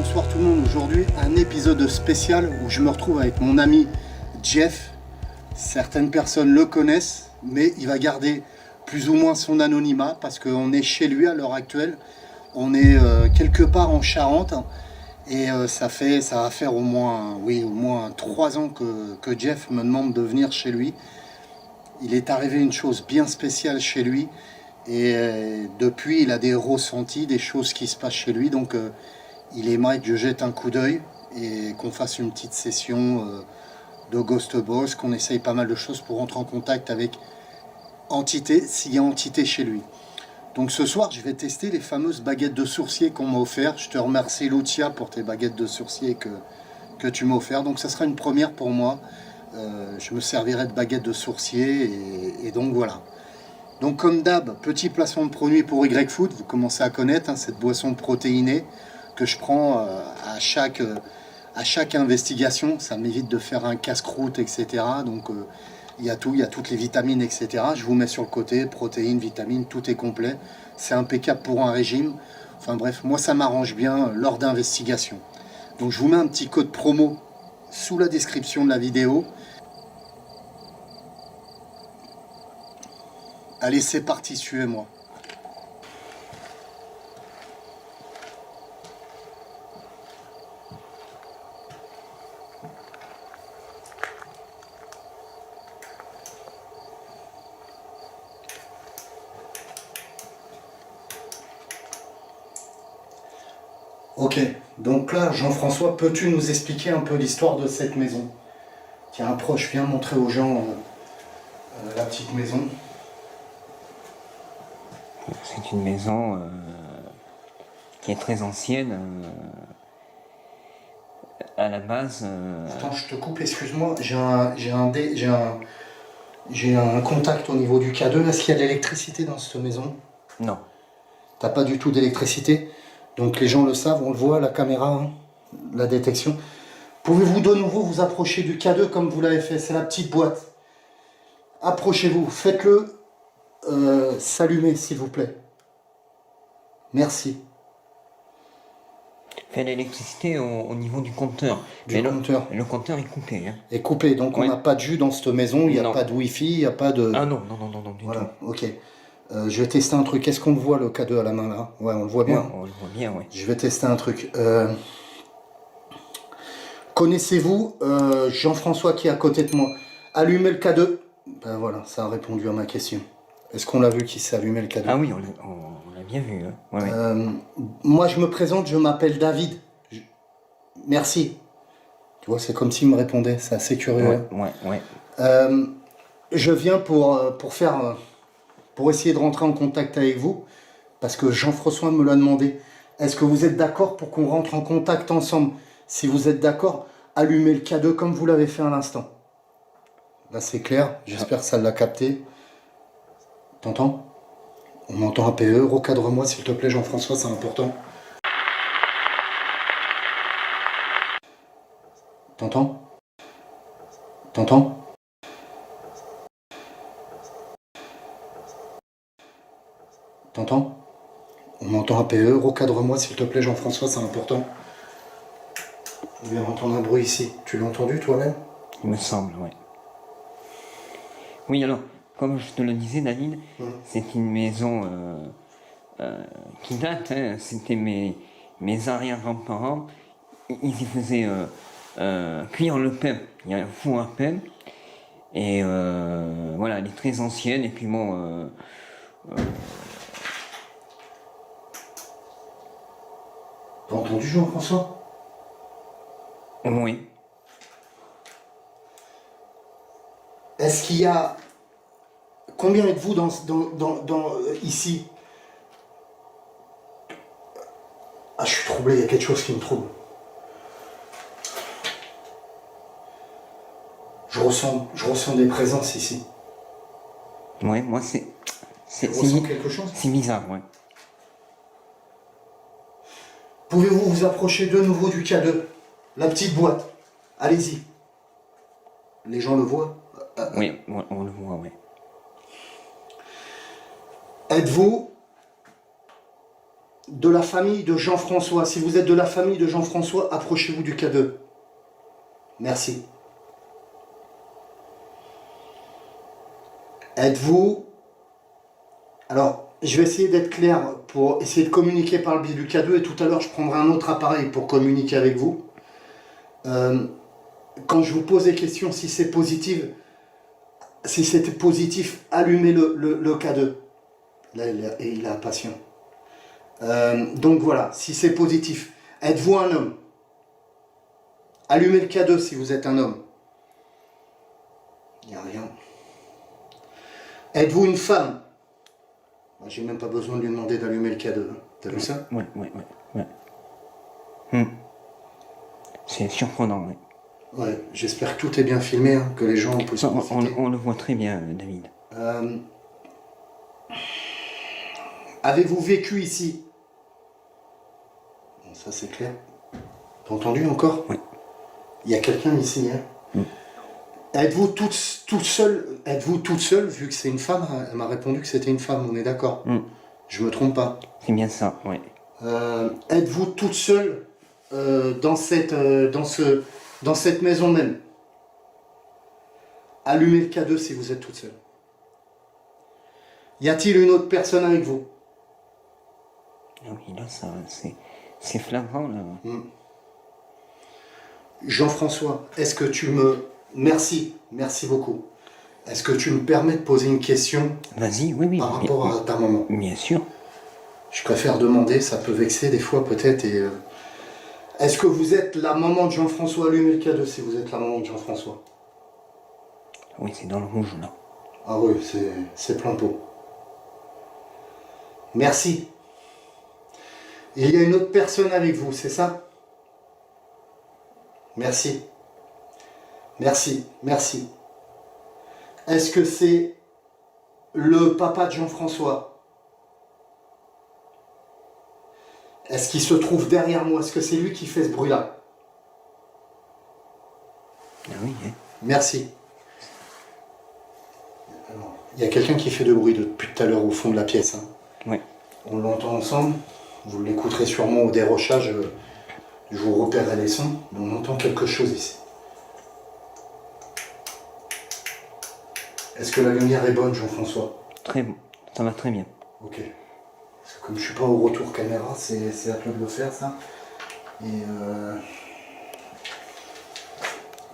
bonsoir tout le monde. Aujourd'hui, un épisode spécial où je me retrouve avec mon ami Jeff. Certaines personnes le connaissent, mais il va garder plus ou moins son anonymat parce qu'on est chez lui à l'heure actuelle. On est quelque part en Charente et ça va faire au moins 3 ans que Jeff me demande de venir chez lui. Il est arrivé une chose bien spéciale chez lui et depuis il a des ressentis, des choses qui se passent chez lui. Donc il aimerait que je jette un coup d'œil et qu'on fasse une petite session de Ghost Boss, qu'on essaye pas mal de choses pour rentrer en contact avec entité, s'il y a entité chez lui. Donc ce soir, je vais tester les fameuses baguettes de sourcier qu'on m'a offert. Je te remercie Lucia pour tes baguettes de sourcier que tu m'as offert. Donc ça sera une première pour moi. Je me servirai de baguettes de sourcier et donc voilà. Donc comme d'hab, petit placement de produit pour Y-Food. Vous commencez à connaître cette boisson protéinée que je prends à chaque investigation. Ça m'évite de faire un casse-croûte, etc. Donc il y a tout, il y a toutes les vitamines, etc. Je vous mets sur le côté, protéines, vitamines, tout est complet. C'est impeccable pour un régime. Enfin bref, moi ça m'arrange bien lors d'investigations. Donc je vous mets un petit code promo sous la description de la vidéo. Allez, c'est parti, suivez-moi. Ok, donc là, Jean-François, peux-tu nous expliquer un peu l'histoire de cette maison? Tiens, approche, viens montrer aux gens la petite maison. C'est une maison qui est très ancienne. À la base... Attends, je te coupe, excuse-moi, j'ai un contact au niveau du K2. Est-ce qu'il y a de l'électricité dans cette maison? Non. T'as pas du tout d'électricité? Donc les gens le savent, on le voit à la caméra, la détection. Pouvez-vous de nouveau vous approcher du K2 comme vous l'avez fait? C'est la petite boîte. Approchez-vous, faites-le s'allumer s'il vous plaît. Merci. Fait l'électricité au niveau du compteur. Le compteur est coupé. Hein. Est coupé, donc on n'a pas de jus dans cette maison, il n'y a pas de wifi, il n'y a pas de... Ah non, du voilà, tout. ok. Je vais tester un truc. Est-ce qu'on le voit le K2 à la main là? Ouais, on le voit bien. Ouais, on le voit bien, oui. Je vais tester un truc. Connaissez-vous Jean-François qui est à côté de moi? Allumez le K2. Ben voilà, ça a répondu à ma question. Est-ce qu'on l'a vu qui s'est allumé le K2? Ah oui, on l'a bien vu. Hein. Ouais. Moi je me présente, je m'appelle David. Merci. Tu vois, c'est comme s'il me répondait, c'est assez curieux. Ouais. Je viens pour essayer de rentrer en contact avec vous, parce que Jean-François me l'a demandé. Est-ce que vous êtes d'accord pour qu'on rentre en contact ensemble? Si vous êtes d'accord, allumez le K2 comme vous l'avez fait à l'instant. Là c'est clair, j'espère que ça l'a capté. T'entends? On entend un PE, recadre-moi s'il te plaît Jean-François, c'est important. T'entends? T'entends? T'entends? On entend un PE, recadre-moi s'il te plaît Jean-François, c'est important. On vient d'entendre un bruit ici. Tu l'as entendu toi-même? Il me semble, oui. Oui, alors, comme je te le disais, David, c'est une maison qui date. Hein. C'était mes arrière-grands-parents. Ils y faisaient cuire le pain. Il y a un four à pain. Et voilà, elle est très ancienne. Et puis bon... T'as entendu Jean-François? Oui. Est-ce qu'il y a... Combien êtes-vous ici? Ah, je suis troublé, il y a quelque chose qui me trouble. Je ressens des présences ici. Ouais, moi c'est... Tu ressens quelque chose? C'est bizarre, ouais. Pouvez-vous vous approcher de nouveau du K2? La petite boîte. Allez-y. Les gens le voient? Oui, on le voit, oui. Êtes-vous de la famille de Jean-François. Si vous êtes de la famille de Jean-François, approchez-vous du K2. Merci. Êtes-vous... Alors, je vais essayer d'être clair pour essayer de communiquer par le biais du K2 et tout à l'heure, je prendrai un autre appareil pour communiquer avec vous. Quand je vous pose des questions, si c'est positif, allumez le K2. Là, il est impatient. Donc voilà, si c'est positif, êtes-vous un homme? Allumez le K2 si vous êtes un homme. Il n'y a rien. Êtes-vous une femme? J'ai même pas besoin de lui demander d'allumer le K2. T'as vu ça? Ouais. C'est surprenant, oui. Ouais, j'espère que tout est bien filmé, hein, que les gens ont possibilité. On le voit très bien, David. Avez-vous vécu ici? Bon, ça c'est clair. T'as entendu encore? Oui. Il y a quelqu'un ici, hein? Êtes-vous toute seule, vu que c'est une femme? Elle m'a répondu que c'était une femme, on est d'accord? Je me trompe pas? C'est bien ça, oui. Êtes-vous toute seule dans cette maison même? Allumez le K2 si vous êtes toute seule. Y a-t-il une autre personne avec vous? Ah oui, là, ça, c'est flagrant, là. Jean-François, est-ce que tu me... Merci beaucoup. Est-ce que tu me permets de poser une question? Vas-y, oui. Par rapport à ta maman? Bien sûr. Je préfère demander, ça peut vexer des fois peut-être. Est-ce que vous êtes la maman de Jean-François? Allumez le K2 si vous êtes la maman de Jean-François. Oui, c'est dans le rouge, là. Ah oui, c'est plein pot. Merci. Et il y a une autre personne avec vous, c'est ça? Merci. Est-ce que c'est le papa de Jean-François? Est-ce qu'il se trouve derrière moi? Est-ce que c'est lui qui fait ce bruit-là? Ah oui, hein. Merci. Alors, il y a quelqu'un qui fait de bruit depuis tout à l'heure au fond de la pièce. Hein. Oui. On l'entend ensemble. Vous l'écouterez sûrement au dérochage. Je vous repérerai les sons. Mais on entend quelque chose ici. Est-ce que la lumière est bonne, Jean-François? Très bon. Ça va très bien. Ok. Parce que comme je suis pas au retour caméra, c'est à toi de le faire, ça. Et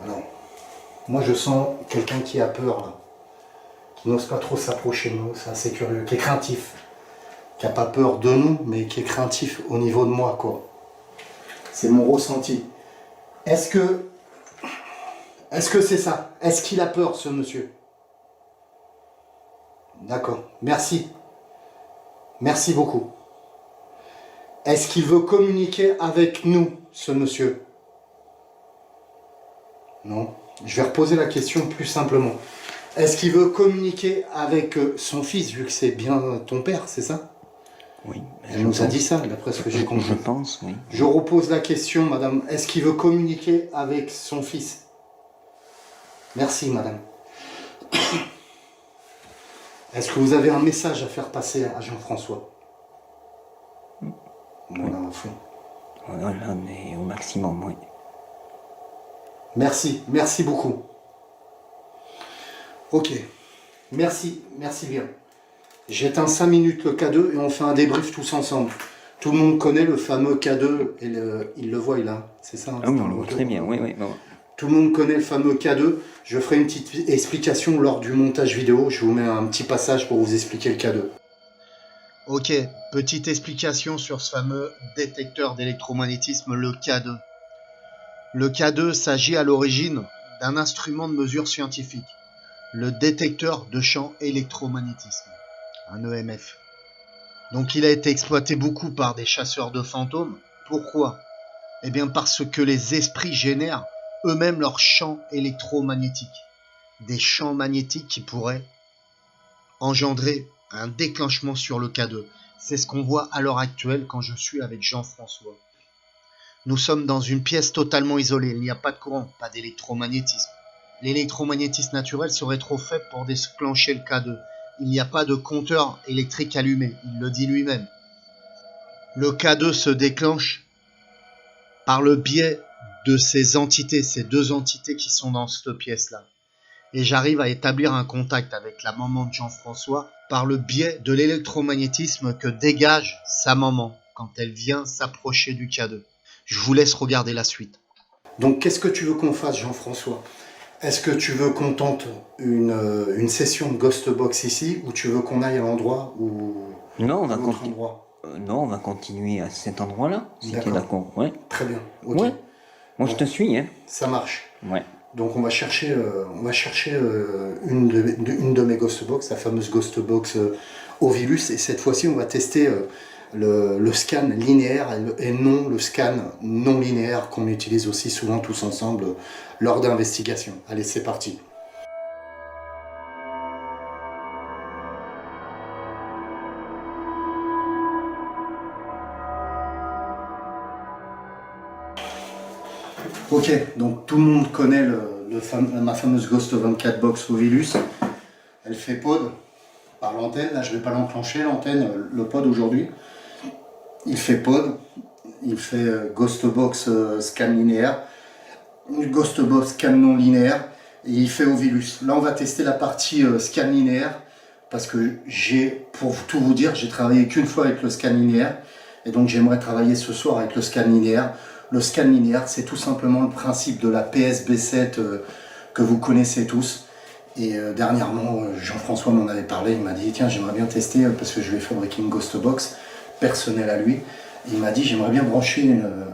alors, moi je sens quelqu'un qui a peur, là. Qui n'ose pas trop s'approcher de nous, c'est assez curieux, qui est craintif. Qui n'a pas peur de nous, mais qui est craintif au niveau de moi, quoi. C'est mon ressenti. Est-ce que c'est ça? Est-ce qu'il a peur, ce monsieur? D'accord, merci. Merci beaucoup. Est-ce qu'il veut communiquer avec nous, ce monsieur? Non. Je vais reposer la question plus simplement. Est-ce qu'il veut communiquer avec son fils, vu que c'est bien ton père, c'est ça? Oui. Elle nous a dit ça, d'après ce que j'ai compris. Je pense, oui. Je repose la question, madame. Est-ce qu'il veut communiquer avec son fils? Merci, madame. Est-ce que vous avez un message à faire passer à Jean-François? Voilà, à fond. Voilà, mais au maximum, oui. Merci beaucoup. Ok, merci bien. J'éteins 5 minutes le K2 et on fait un débrief tous ensemble. Tout le monde connaît le fameux K2 et il le voit, c'est ça? Ah oui, on le voit très bien, oui. Bon. Tout le monde connaît le fameux K2. Je ferai une petite explication lors du montage vidéo. Je vous mets un petit passage pour vous expliquer le K2. Ok, petite explication sur ce fameux détecteur d'électromagnétisme, le K2. Le K2 s'agit à l'origine d'un instrument de mesure scientifique, le détecteur de champ électromagnétisme, un EMF. Donc il a été exploité beaucoup par des chasseurs de fantômes. Pourquoi? Eh bien parce que les esprits génèrent eux-mêmes leurs champs électromagnétiques. Des champs magnétiques qui pourraient engendrer un déclenchement sur le K2. C'est ce qu'on voit à l'heure actuelle quand je suis avec Jean-François. Nous sommes dans une pièce totalement isolée. Il n'y a pas de courant, pas d'électromagnétisme. L'électromagnétisme naturel serait trop faible pour déclencher le K2. Il n'y a pas de compteur électrique allumé. Il le dit lui-même. Le K2 se déclenche par le biais de ces entités, ces deux entités qui sont dans cette pièce-là. Et j'arrive à établir un contact avec la maman de Jean-François par le biais de l'électromagnétisme que dégage sa maman quand elle vient s'approcher du K2. Je vous laisse regarder la suite. Donc qu'est-ce que tu veux qu'on fasse, Jean-François? Est-ce que tu veux qu'on tente une session de Ghost Box ici, ou tu veux qu'on aille à l'endroit ou Non, on à va l'autre continuer. endroit? Non, on va continuer à cet endroit-là, si tu es D'accord. d'accord. Ouais. Très bien, ok. Ouais. Moi, je te suis, hein. Ça marche. Ouais. Donc on va chercher une de mes Ghost Box, la fameuse Ghost Box Ovilus, et cette fois-ci on va tester le scan linéaire et non le scan non linéaire qu'on utilise aussi souvent tous ensemble lors d'investigations. Allez, c'est parti. Ok, donc tout le monde connaît ma fameuse Ghost 24 Box Ovilus. Elle fait pod par l'antenne. Là, je ne vais pas l'enclencher, l'antenne, le pod aujourd'hui. Il fait pod, il fait Ghost Box scan linéaire, Ghost Box scan non linéaire, et il fait Ovilus. Là, on va tester la partie scan linéaire, parce que pour tout vous dire, j'ai travaillé qu'une fois avec le scan linéaire, et donc j'aimerais travailler ce soir avec le scan linéaire. Le scan linéaire, c'est tout simplement le principe de la PSB7 que vous connaissez tous. Et dernièrement, Jean-François m'en avait parlé, il m'a dit tiens, j'aimerais bien tester parce que je vais fabriquer une Ghost Box personnelle à lui. Et il m'a dit j'aimerais bien brancher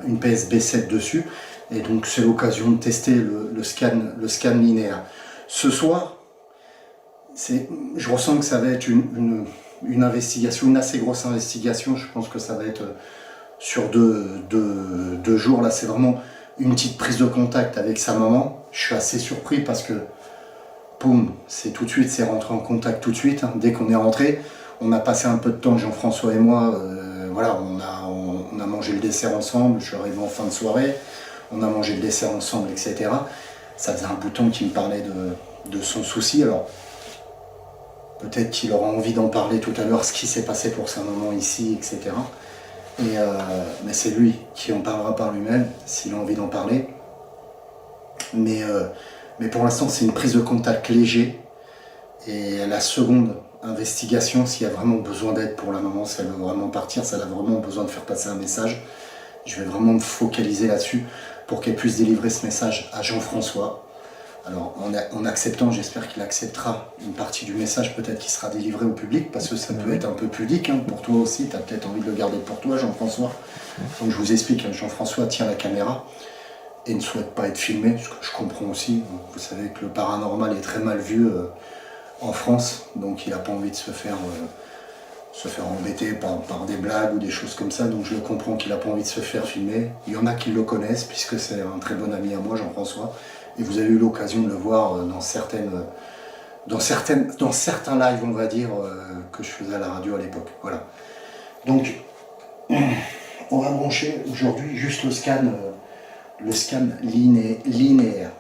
une PSB7 dessus. Et donc c'est l'occasion de tester le scan linéaire. Ce soir, je ressens que ça va être une investigation, une assez grosse investigation. Je pense que ça va être sur deux jours. Là, c'est vraiment une petite prise de contact avec sa maman. Je suis assez surpris parce que boum, c'est tout de suite, c'est rentré en contact tout de suite. Hein. Dès qu'on est rentré, on a passé un peu de temps, Jean-François et moi. Voilà, on a mangé le dessert ensemble. Je suis arrivé en fin de soirée. On a mangé le dessert ensemble, etc. Ça faisait un bout de temps qu'il me parlait de son souci. Alors, peut-être qu'il aura envie d'en parler tout à l'heure, ce qui s'est passé pour sa maman ici, etc. Mais c'est lui qui en parlera par lui-même, s'il a envie d'en parler. Mais pour l'instant, c'est une prise de contact léger. Et la seconde investigation, s'il y a vraiment besoin d'aide pour la maman, si elle veut vraiment partir, si elle a vraiment besoin de faire passer un message, je vais vraiment me focaliser là-dessus pour qu'elle puisse délivrer ce message à Jean-François. Alors, en acceptant, j'espère qu'il acceptera une partie du message peut-être qui sera délivré au public, parce que ça peut être un peu pudique, hein, pour toi aussi, tu as peut-être envie de le garder pour toi, Jean-François. Donc je vous explique, hein, Jean-François tient la caméra et ne souhaite pas être filmé, ce que je comprends aussi. Vous savez que le paranormal est très mal vu en France, donc il n'a pas envie de se faire embêter par des blagues ou des choses comme ça, donc je le comprends qu'il n'a pas envie de se faire filmer. Il y en a qui le connaissent, puisque c'est un très bon ami à moi, Jean-François, et vous avez eu l'occasion de le voir dans certains lives, on va dire, que je faisais à la radio à l'époque. Voilà. Donc, on va brancher aujourd'hui juste le scan linéaire.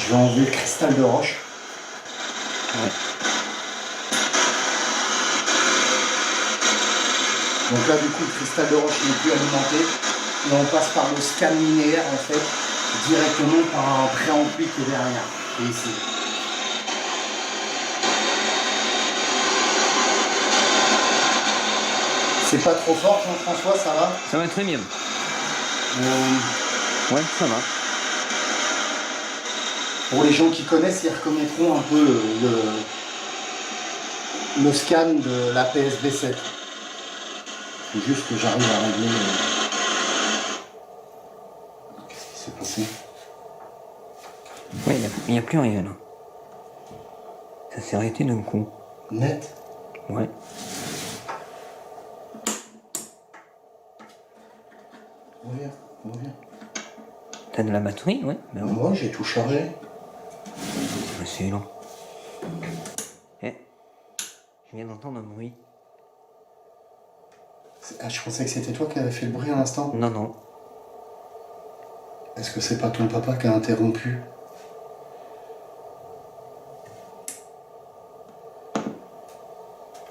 Je vais enlever le cristal de roche. Ouais. Donc là, du coup, le cristal de roche n'est plus alimenté. Et on passe par le scan linéaire, en fait, directement par un préampli qui est derrière. Et ici. C'est pas trop fort, Jean-François, ça va? Ça va très bien. Ouais, ça va. Pour les gens qui connaissent, ils reconnaîtront un peu le scan de la PSB7. Il faut juste que j'arrive à régler. Qu'est-ce qui s'est passé? Ouais, il n'y a plus rien là. Ça s'est arrêté d'un coup. Net? Ouais. Reviens, reviens. T'as de la batterie, ouais. Ben oui. Moi, j'ai tout chargé. Ben, c'est lent. Eh, je viens d'entendre un bruit. Ah, je pensais que c'était toi qui avais fait le bruit à l'instant. Non, non. Est-ce que c'est pas ton papa qui a interrompu?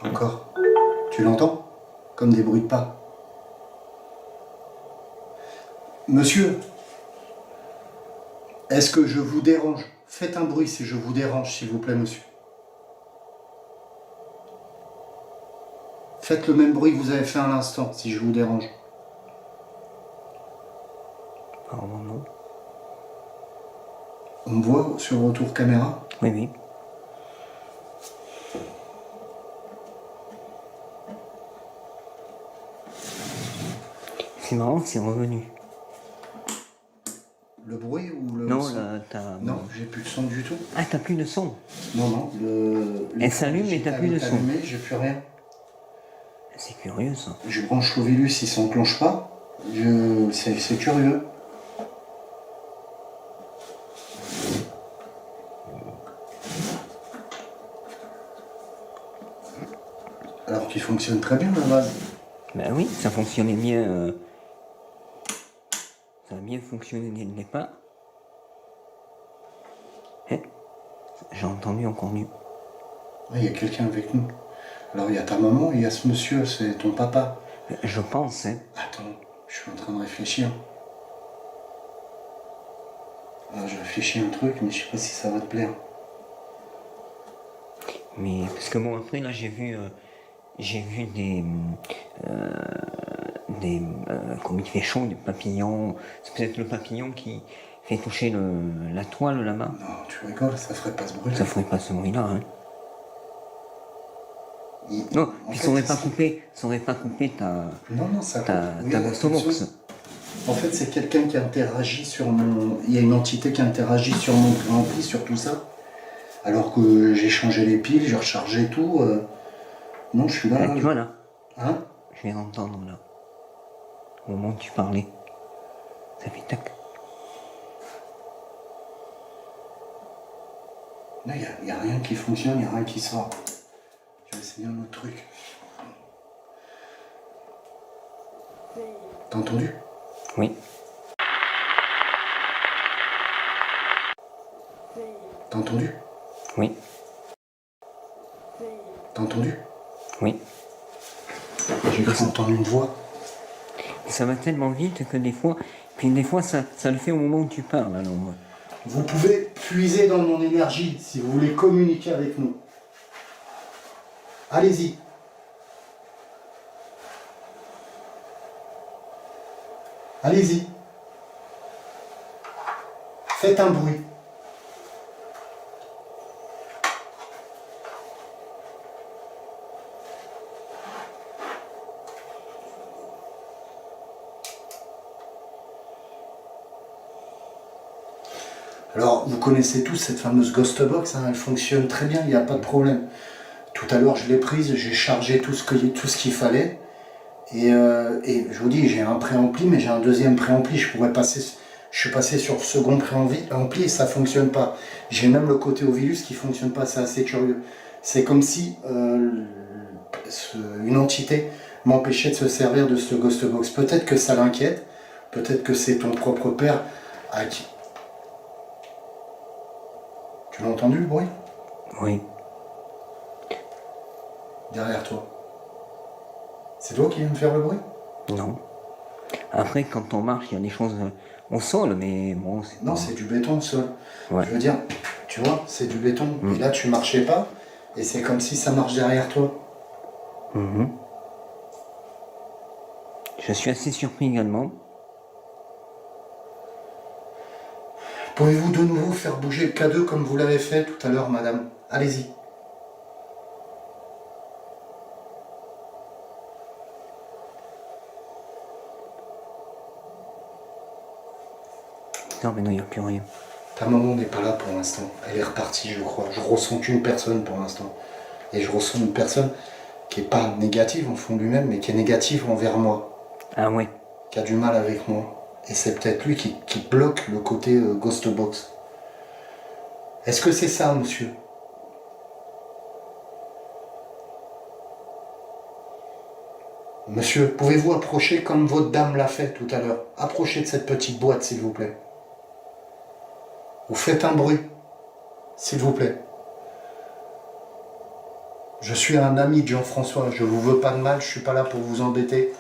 Encore. Tu l'entends? Comme des bruits de pas. Monsieur, est-ce que je vous dérange? Faites un bruit si je vous dérange, s'il vous plaît, monsieur. Faites le même bruit que vous avez fait à l'instant, si je vous dérange. Apparemment, non. On me voit sur retour caméra? Oui, oui. C'est marrant, c'est revenu. Le bruit ou le Non, son? là, t'as... Non, j'ai plus de son du tout. Ah, t'as plus de son. Non, non, Elle s'allume et t'as plus de son. allumé, j'ai plus rien. C'est curieux, ça. Je branche l'Ovilus, il s'enclenche pas. C'est curieux. Alors qu'il fonctionne très bien, la base. Ben oui, ça fonctionnait bien. Ça a bien fonctionné dès le départ. Eh, j'ai entendu encore mieux. Il y a quelqu'un avec nous. Alors il y a ta maman et il y a ce monsieur, c'est ton papa. Je pense, hein. Attends, je suis en train de réfléchir. Alors, je réfléchis un truc, mais je sais pas si ça va te plaire. Mais parce que bon, après là, j'ai vu comme il fait chaud, des papillons. C'est peut-être le papillon qui fait toucher la toile là-bas. Non, tu rigoles, ça ferait pas ce bruit. Ça ferait pas ce bruit-là, hein. Non, puis fait, ça aurait pas coupé ta Non, ça oui, ta Ghost Box. En fait, c'est quelqu'un qui interagit sur mon... Il y a une entité qui interagit sur mon préampli, sur tout ça. Alors que j'ai changé les piles, j'ai rechargé tout. Non, je suis là. Tu vois là, Hein? je viens d'entendre là. Au moment où tu parlais. Ça fait tac. Là, il n'y a rien qui fonctionne, il n'y a rien qui sort. Je vais essayer un autre truc. T'as entendu? Oui. T'as entendu? Oui. T'as entendu? Oui. J'ai cru entendre une voix. Ça va tellement vite que des fois ça le fait au moment où tu parles alors. Vous pouvez puiser dans mon énergie si vous voulez communiquer avec nous. Allez-y. Allez-y. Faites un bruit. Alors, vous connaissez tous cette fameuse Ghost Box, hein, elle fonctionne très bien, il n'y a pas de problème. Tout à l'heure, je l'ai prise, j'ai chargé tout ce qu'il fallait. Et je vous dis, j'ai un préampli, mais j'ai un deuxième préampli. Je suis passé sur le second préampli et ça ne fonctionne pas. J'ai même le côté Ovilus qui ne fonctionne pas, c'est assez curieux. C'est comme si une entité m'empêchait de se servir de ce Ghost Box. Peut-être que ça l'inquiète, peut-être que c'est ton propre père à qui... Tu l'as entendu le bruit? Oui. Derrière toi. C'est toi qui viens de faire le bruit? Non. Après, quand on marche, il y a des choses au sol, mais bon, c'est Non, pas... c'est du béton au sol. Ouais. Je veux dire, tu vois, c'est du béton. Et là, tu marchais pas, et c'est comme si ça marche derrière toi. Mhm. Je suis assez surpris également. Pouvez-vous de nouveau faire bouger le K2 comme vous l'avez fait tout à l'heure, madame? Allez-y. Non, mais non, il n'y a plus rien. Ta maman n'est pas là pour l'instant. Elle est repartie, je crois. Je ressens qu'une personne pour l'instant. Et je ressens une personne qui n'est pas négative en fond de lui-même, mais qui est négative envers moi. Ah ouais. Qui a du mal avec moi. Et c'est peut-être lui qui bloque le côté Ghost Box. Est-ce que c'est ça, monsieur? Monsieur, pouvez-vous approcher comme votre dame l'a fait tout à l'heure? Approchez de cette petite boîte, s'il vous plaît. Vous faites un bruit, s'il vous plaît. Je suis un ami de Jean-François, je vous veux pas de mal, je suis pas là pour vous embêter.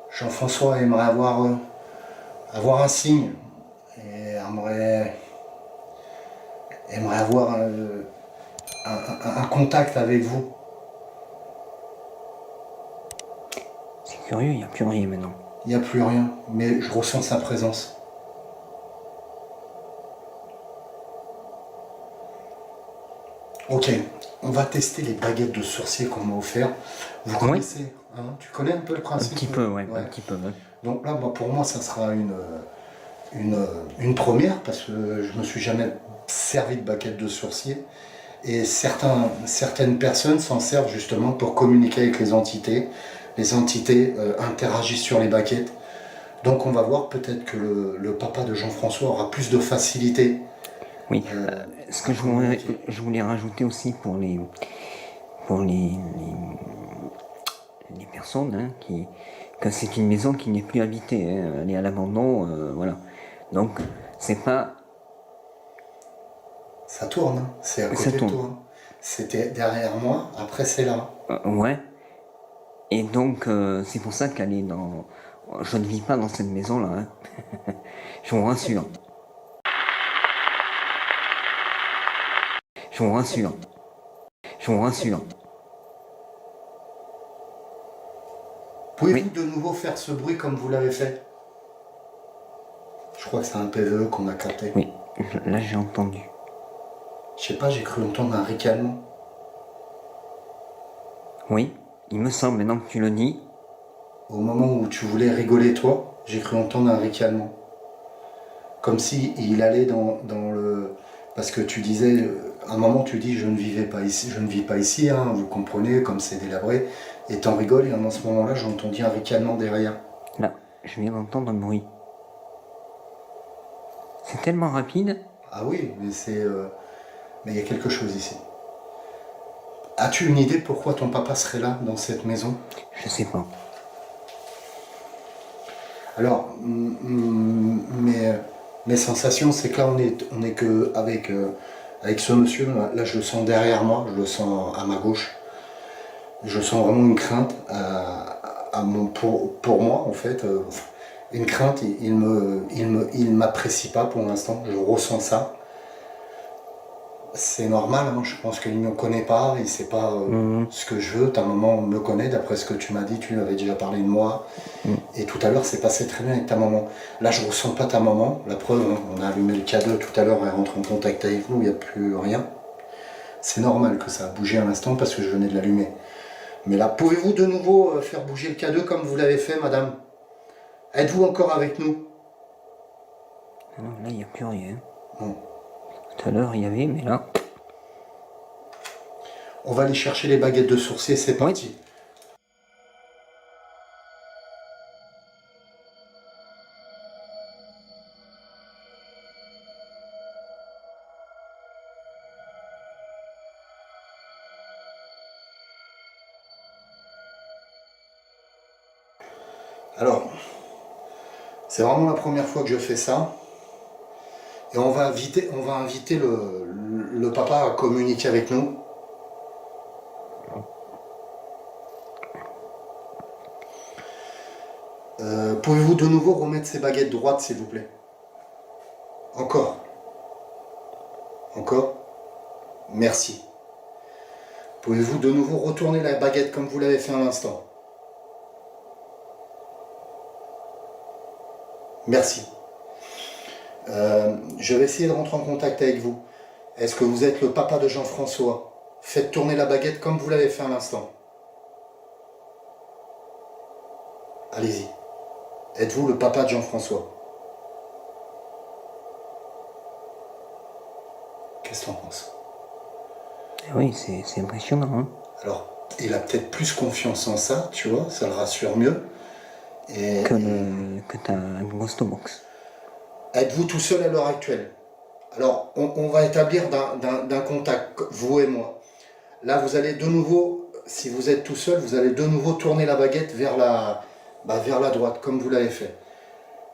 Jean-François aimerait avoir un signe, et aimerait avoir un contact avec vous. C'est curieux, il n'y a plus rien maintenant. Il n'y a plus rien, mais je ressens sa présence. Ok, on va tester les baguettes de sorcier qu'on m'a offert. Vous connaissez, hein, tu connais un peu le principe? Un petit peu, ouais, un petit peu. Ouais. Donc là, pour moi, ça sera une première, parce que je ne me suis jamais servi de baguette de sorcier. Et certaines personnes s'en servent justement pour communiquer avec les entités. Les entités interagissent sur les baguettes. Donc on va voir peut-être que le papa de Jean-François aura plus de facilité. Oui, ce que je voulais rajouter aussi pour les personnes, hein, que c'est une maison qui n'est plus habitée, hein, elle est à l'abandon, voilà. Donc c'est pas... Ça tourne, hein. C'est à côté de toi. Hein. C'était derrière moi, après c'est là. Ouais. Et donc c'est pour ça qu'elle est dans... Je ne vis pas dans cette maison-là, hein. Je vous rassure. Je vous rassure. Je vous rassure. Pouvez-vous de nouveau faire ce bruit comme vous l'avez fait? Je crois que c'est un PVE qu'on a capté. Oui, là j'ai entendu. Je sais pas, j'ai cru entendre un ricanement. Oui, il me semble, maintenant que tu le dis. Au moment où tu voulais rigoler toi, j'ai cru entendre un ricanement. Comme si il allait dans le... Parce que tu disais, à un moment tu dis je ne vivais pas ici, je ne vis pas ici, hein, vous comprenez, comme c'est délabré. Et t'en rigoles, et à ce moment-là, j'ai entendu un ricanement derrière. Là, je viens d'entendre un bruit. C'est tellement rapide. Ah oui, mais c'est... mais il y a quelque chose ici. As-tu une idée pourquoi ton papa serait là, dans cette maison? Je sais pas. Alors, mes sensations, c'est que là, on est que avec ce monsieur, là, je le sens derrière moi, je le sens à ma gauche. Je sens vraiment une crainte pour moi, en fait. Une crainte, il m'apprécie pas pour l'instant, je ressens ça. C'est normal, hein, je pense qu'il ne me connaît pas, il ne sait pas ce que je veux. Ta maman me connaît, d'après ce que tu m'as dit, tu lui avais déjà parlé de moi. Et tout à l'heure, c'est passé très bien avec ta maman. Là, je ne ressens pas ta maman. La preuve, hein, on a allumé le K2 tout à l'heure, elle rentre en contact avec nous, il n'y a plus rien. C'est normal que ça a bougé à l'instant parce que je venais de l'allumer. Mais là, pouvez-vous de nouveau faire bouger le K2 comme vous l'avez fait, madame? Êtes-vous encore avec nous? Non, là, il n'y a plus rien. Non. Tout à l'heure, il y avait, mais là... On va aller chercher les baguettes de sorcier, c'est parti. Alors, c'est vraiment la première fois que je fais ça. Et on va inviter le papa à communiquer avec nous. Pouvez-vous de nouveau remettre ces baguettes droites, s'il vous plaît? Encore. Encore. Merci. Pouvez-vous de nouveau retourner la baguette comme vous l'avez fait à l'instant? Merci. Je vais essayer de rentrer en contact avec vous. Est-ce que vous êtes le papa de Jean-François? Faites tourner la baguette comme vous l'avez fait à l'instant. Allez-y. Êtes-vous le papa de Jean-François? Qu'est-ce que tu en penses? Oui, c'est impressionnant. Hein. Alors, il a peut-être plus confiance en ça, tu vois, ça le rassure mieux. Et que ta grosse box. êtes-vous tout seul à l'heure actuelle? Alors, on va établir d'un contact, vous et moi. Là, vous allez de nouveau, si vous êtes tout seul, vous allez de nouveau tourner la baguette vers vers la droite, comme vous l'avez fait.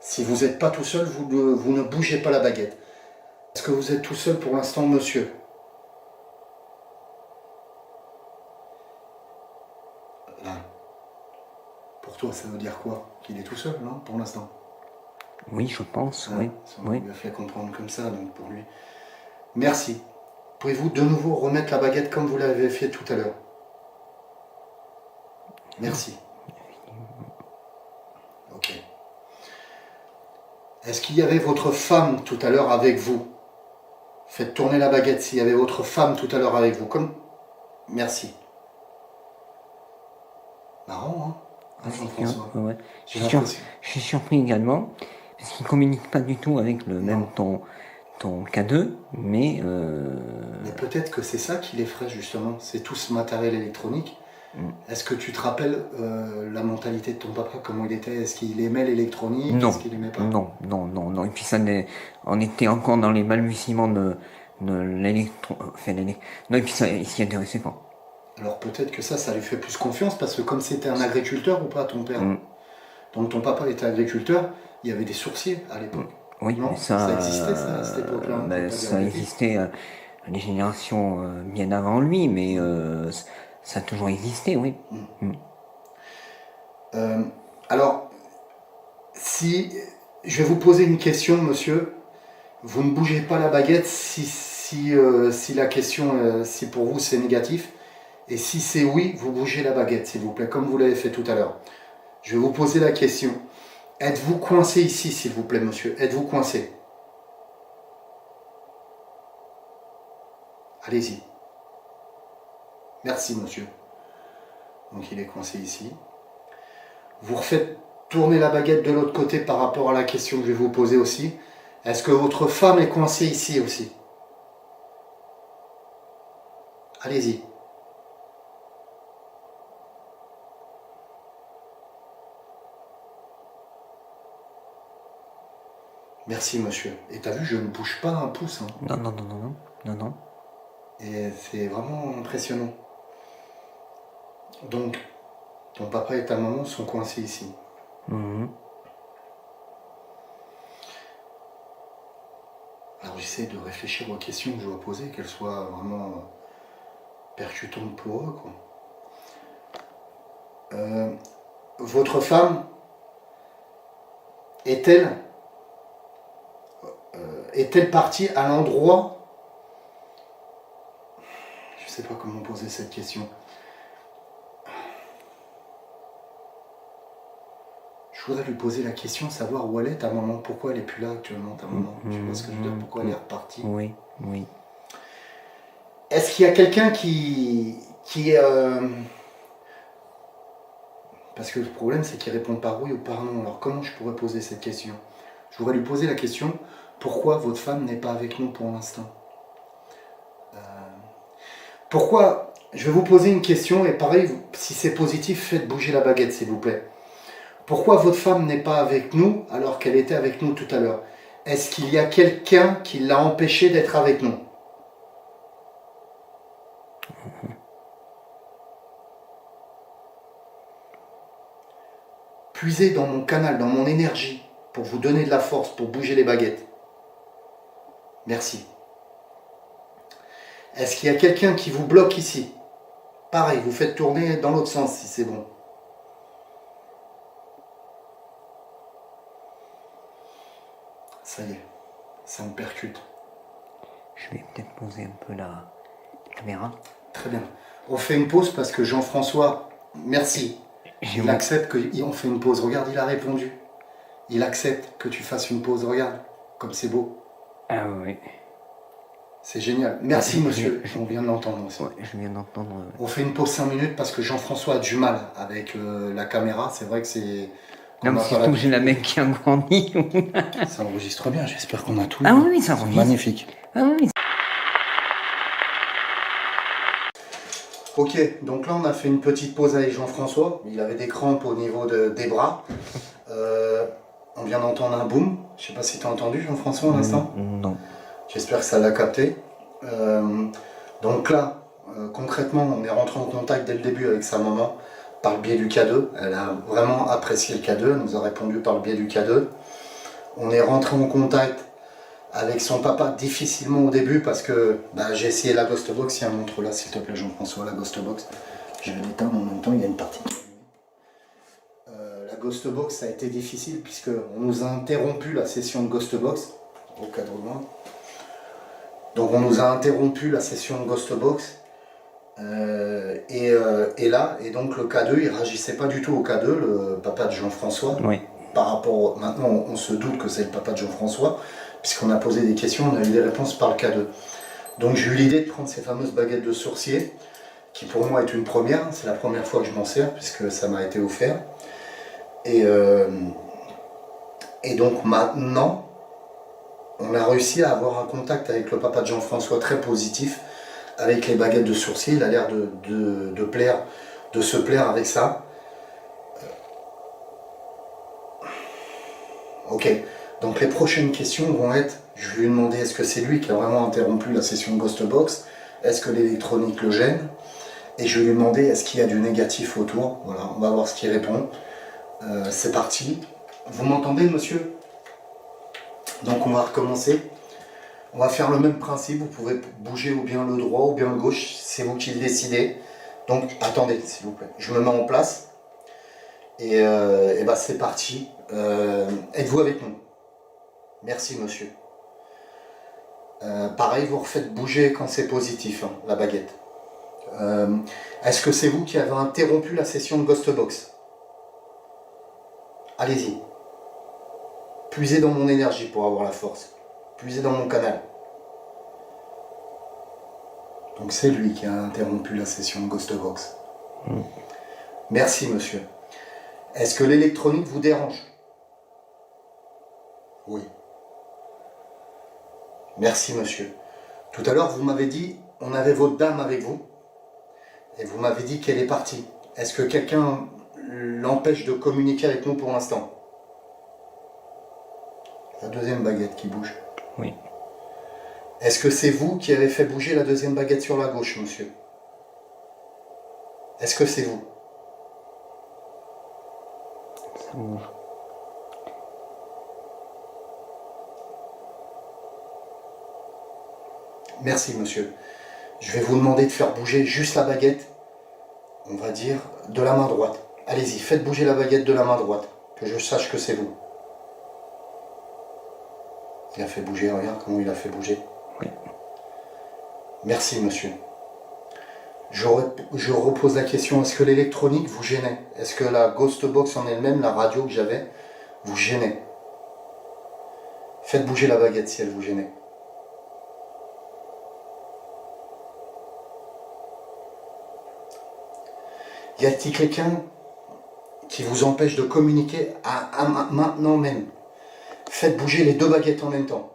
Si vous n'êtes pas tout seul, vous ne bougez pas la baguette. Est-ce que vous êtes tout seul pour l'instant, monsieur? Là. Pour toi, ça veut dire quoi? Qu'il est tout seul, non? Pour l'instant. Oui, je pense, oui. On Oui. lui a fait comprendre comme ça, donc pour lui. Merci. Pouvez-vous de nouveau remettre la baguette comme vous l'avez fait tout à l'heure? Merci. Ok. Est-ce qu'il y avait votre femme tout à l'heure avec vous? Faites tourner la baguette s'il y avait votre femme tout à l'heure avec vous. Comme... Merci. Marrant, hein, Jean-François? Ouais. J'ai l'impression. Je suis surpris également, parce qu'il ne communique pas du tout avec le même ton K2, mais... Mais peut-être que c'est ça qui l'effraie justement, c'est tout ce matériel électronique. Est-ce que tu te rappelles la mentalité de ton papa, comment il était? Est-ce qu'il aimait l'électronique? Non, Est-ce qu'il aimait pas? non. Et puis on était encore dans les balbutiements de l'électro... non, et puis ça, il s'y intéressait pas. Alors peut-être que ça lui fait plus confiance, parce que comme c'était un agriculteur ou pas, ton père, donc ton papa était agriculteur, il y avait des sourciers à l'époque. Oui, non, mais ça existait ça à cette époque-là. Ça existait les générations bien avant lui, mais ça a toujours existé, oui. Alors, si je vais vous poser une question, monsieur, vous ne bougez pas la baguette si la question, si pour vous c'est négatif, et si c'est oui, vous bougez la baguette, s'il vous plaît, comme vous l'avez fait tout à l'heure. Je vais vous poser la question. Êtes-vous coincé ici, s'il vous plaît, monsieur? Êtes-vous coincé? Allez-y. Merci, monsieur. Donc il est coincé ici. Vous refaites tourner la baguette de l'autre côté par rapport à la question que je vais vous poser aussi. Est-ce que votre femme est coincée ici aussi? Allez-y. Merci, monsieur. Et t'as vu, je ne bouge pas un pouce. Hein. Non. Et c'est vraiment impressionnant. Donc, ton papa et ta maman sont coincés ici. Alors j'essaie de réfléchir aux questions que je dois poser, qu'elles soient vraiment percutantes pour eux, quoi. Votre femme est-elle partie à l'endroit... Je ne sais pas comment poser cette question. Je voudrais lui poser la question, savoir où elle est, ta maman. Pourquoi elle n'est plus là actuellement, ta maman? Tu vois ce que je veux dire? Pourquoi elle est repartie? Oui. Est-ce qu'il y a quelqu'un qui Parce que le problème, c'est qu'il répond par oui ou par non. Alors comment je pourrais poser cette question? Je voudrais lui poser la question, pourquoi votre femme n'est pas avec nous pour l'instant? Pourquoi? Je vais vous poser une question, et pareil, si c'est positif, faites bouger la baguette, s'il vous plaît. Pourquoi votre femme n'est pas avec nous alors qu'elle était avec nous tout à l'heure? Est-ce qu'il y a quelqu'un qui l'a empêché d'être avec nous? Puisez dans mon canal, dans mon énergie, pour vous donner de la force, pour bouger les baguettes. Merci. Est-ce qu'il y a quelqu'un qui vous bloque ici? Pareil, vous faites tourner dans l'autre sens si c'est bon. Ça y est, ça me percute. Je vais peut-être poser un peu la caméra. Très bien. On fait une pause parce que Jean-François, merci. Il accepte qu'on fait une pause. Regarde, il a répondu. Il accepte que tu fasses une pause. Regarde, comme c'est beau. Ah oui. C'est génial. Merci, monsieur. On vient de l'entendre aussi. Ouais, je viens d'entendre. On fait une pause 5 minutes parce que Jean-François a du mal avec la caméra. C'est vrai que c'est... Non, mais surtout que j'ai la mec qui a grandi. Ça enregistre bien. J'espère qu'on a tout. Ah oui, ça enregistre. Magnifique. Ah oui. Ok, donc là on a fait une petite pause avec Jean-François. Il avait des crampes au niveau des bras. On vient d'entendre un boom. Je sais pas si tu as entendu, Jean-François, à l'instant. Non. J'espère que ça l'a capté. Donc là, concrètement, on est rentré en contact dès le début avec sa maman par le biais du K2. Elle a vraiment apprécié le K2, elle nous a répondu par le biais du K2. On est rentré en contact avec son papa difficilement au début parce que j'ai essayé la Ghost Box. Tiens, montre là s'il te plaît, Jean-François, la Ghost Box. Je vais l'éteindre en même temps, il y a une partie. La Ghost Box, ça a été difficile puisqu'on nous a interrompu la session de Ghost Box au cadre noir. Donc on nous a interrompu la session de Ghost Box. Et donc le K2, il réagissait pas du tout au K2, le papa de Jean-François. Oui. Par rapport, maintenant on se doute que c'est le papa de Jean-François, puisqu'on a posé des questions, on a eu des réponses par le K2. Donc j'ai eu l'idée de prendre ces fameuses baguettes de sourcier, qui pour moi est une première, c'est la première fois que je m'en sers, puisque ça m'a été offert. Et donc maintenant, on a réussi à avoir un contact avec le papa de Jean-François très positif, avec les baguettes de sourcier. Il a l'air de se plaire avec ça. Ok, donc les prochaines questions vont être, je vais lui demander est-ce que c'est lui qui a vraiment interrompu la session de Ghost Box, est-ce que l'électronique le gêne, et je vais lui demander est-ce qu'il y a du négatif autour. Voilà, on va voir ce qu'il répond. C'est parti. Vous m'entendez, monsieur? Donc on va recommencer. On va faire le même principe, vous pouvez bouger ou bien le droit ou bien le gauche, c'est vous qui le décidez. Donc attendez, s'il vous plaît. Je me mets en place. Et c'est parti. Êtes-vous avec nous? Merci, monsieur. Pareil, vous refaites bouger quand c'est positif, hein, la baguette. Est-ce que c'est vous qui avez interrompu la session de Ghost Box? Allez-y. Puisez dans mon énergie pour avoir la force. Puisez dans mon canal. Donc c'est lui qui a interrompu la session de Ghost Box. Merci, monsieur. Est-ce que l'électronique vous dérange? Oui. Merci, monsieur. Tout à l'heure, vous m'avez dit, on avait votre dame avec vous, et vous m'avez dit qu'elle est partie. Est-ce que quelqu'un l'empêche de communiquer avec nous pour l'instant? La deuxième baguette qui bouge. Oui. Est-ce que c'est vous qui avez fait bouger la deuxième baguette sur la gauche, monsieur? Est-ce que c'est vous? Ça bouge. Merci, monsieur. Je vais vous demander de faire bouger juste la baguette, on va dire, de la main droite. Allez-y, faites bouger la baguette de la main droite, que je sache que c'est vous. Il a fait bouger, regarde comment il a fait bouger. Oui. Merci, monsieur. Je repose la question, est-ce que l'électronique vous gênait? Est-ce que la Ghost Box en elle-même, la radio que j'avais, vous gênait? Faites bouger la baguette si elle vous gênait. Y a-t-il quelqu'un qui vous empêche de communiquer à maintenant même? Faites bouger les deux baguettes en même temps.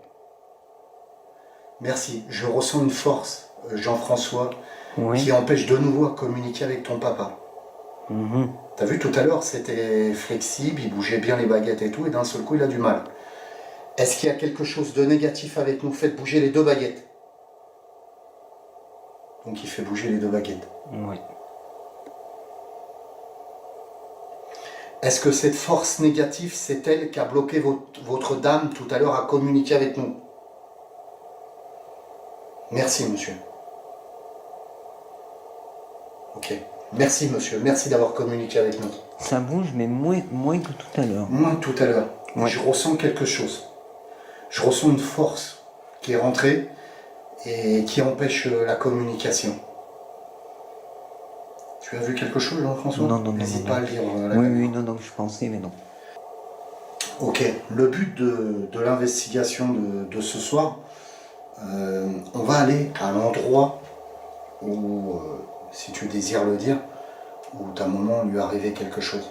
Merci. Je ressens une force, Jean-François, Oui. qui empêche de nouveau à communiquer avec ton papa. T'as vu tout à l'heure, c'était flexible, il bougeait bien les baguettes et tout, et d'un seul coup, il a du mal. Est-ce qu'il y a quelque chose de négatif avec nous? Faites bouger les deux baguettes. Donc il fait bouger les deux baguettes. Oui. Est-ce que cette force négative, c'est elle qui a bloqué votre dame tout à l'heure à communiquer avec nous? Merci, monsieur. Ok. Merci, monsieur. Merci d'avoir communiqué avec nous. Ça bouge, mais moins que tout à l'heure. Moins que tout à l'heure. Ouais. Je ressens quelque chose. Je ressens une force qui est rentrée et qui empêche la communication. Tu as vu quelque chose, Jean-François? Non. N'hésite pas à le dire. Oui, non, je pensais, mais non. Ok, le but de l'investigation de ce soir, on va aller à l'endroit où, si tu désires le dire, où ta maman lui est arrivé quelque chose.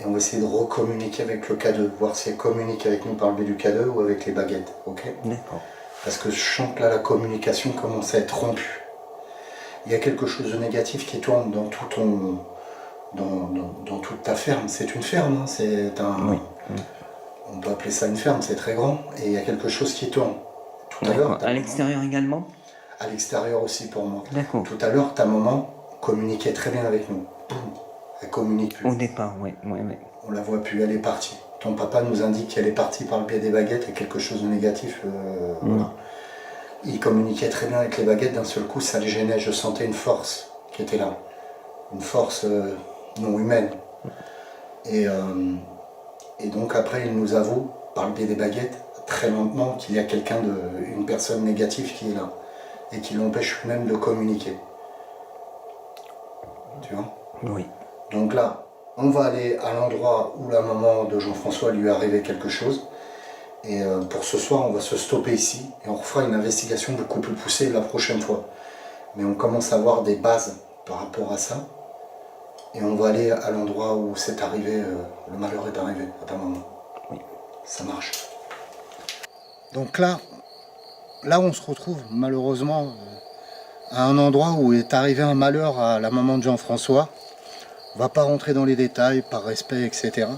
Et on va essayer de recommuniquer avec le K2, voir si elle communique avec nous par le biais du K2 ou avec les baguettes, ok? D'accord. Parce que je sens que là, la communication commence à être rompue. Il y a quelque chose de négatif qui tourne dans tout dans toute ta ferme. C'est une ferme, hein, c'est un... Oui. On peut appeler ça une ferme, c'est très grand. Et il y a quelque chose qui tourne. Tout à l'heure, À l'extérieur également? À l'extérieur aussi pour moi. D'accord. Tout à l'heure, ta maman communiquait très bien avec nous. Boum. Elle communique plus. Au départ, oui. On la voit plus, elle est partie. Ton papa nous indique qu'elle est partie par le biais des baguettes et quelque chose de négatif. Voilà. Il communiquait très bien avec les baguettes, d'un seul coup ça le gênait, je sentais une force qui était là. Une force non humaine. Et donc après il nous avoue, par le biais des baguettes, très lentement qu'il y a une personne négative qui est là. Et qui l'empêche même de communiquer. Tu vois? Oui. Donc là, on va aller à l'endroit où la maman de Jean-François lui est arrivé quelque chose. Et pour ce soir, on va se stopper ici et on refera une investigation beaucoup plus poussée la prochaine fois. Mais on commence à avoir des bases par rapport à ça. Et on va aller à l'endroit où c'est arrivé, le malheur est arrivé à ta maman. Oui. Ça marche. Donc là on se retrouve malheureusement à un endroit où est arrivé un malheur à la maman de Jean-François. On va pas rentrer dans les détails, par respect, etc.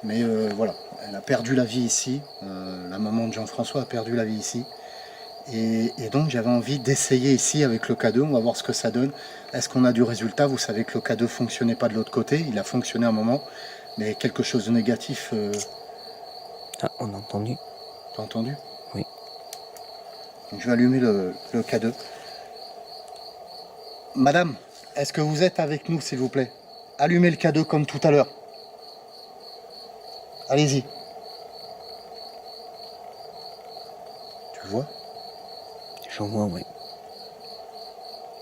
Mais voilà, elle a perdu la vie ici. La maman de Jean-François a perdu la vie ici. Et donc j'avais envie d'essayer ici avec le K2, on va voir ce que ça donne. Est-ce qu'on a du résultat? Vous savez que le K2 ne fonctionnait pas de l'autre côté, il a fonctionné un moment, mais quelque chose de négatif. Ah, on a entendu? T'as entendu? Oui. Donc je vais allumer le K2. Madame, est-ce que vous êtes avec nous, s'il vous plaît? Allumez le K2 comme tout à l'heure. Allez-y. Tu vois? Je vois, oui.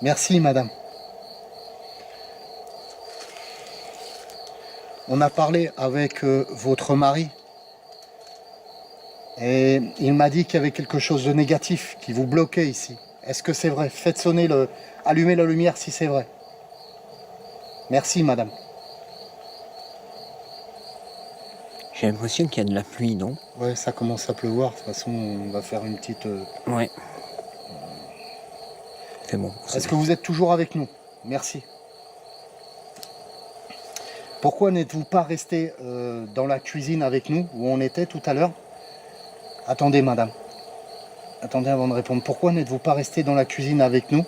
Merci, madame. On a parlé avec votre mari. Et il m'a dit qu'il y avait quelque chose de négatif qui vous bloquait ici. Est-ce que c'est vrai? Faites sonner allumez la lumière si c'est vrai. Merci, madame. J'ai l'impression qu'il y a de la pluie, non? Ouais, ça commence à pleuvoir. De toute façon, on va faire une petite... Ouais. C'est bon. Est-ce que vous êtes toujours avec nous? Merci. Pourquoi n'êtes-vous pas resté dans la cuisine avec nous, où on était tout à l'heure? Attendez, madame. Attendez avant de répondre. Pourquoi n'êtes-vous pas resté dans la cuisine avec nous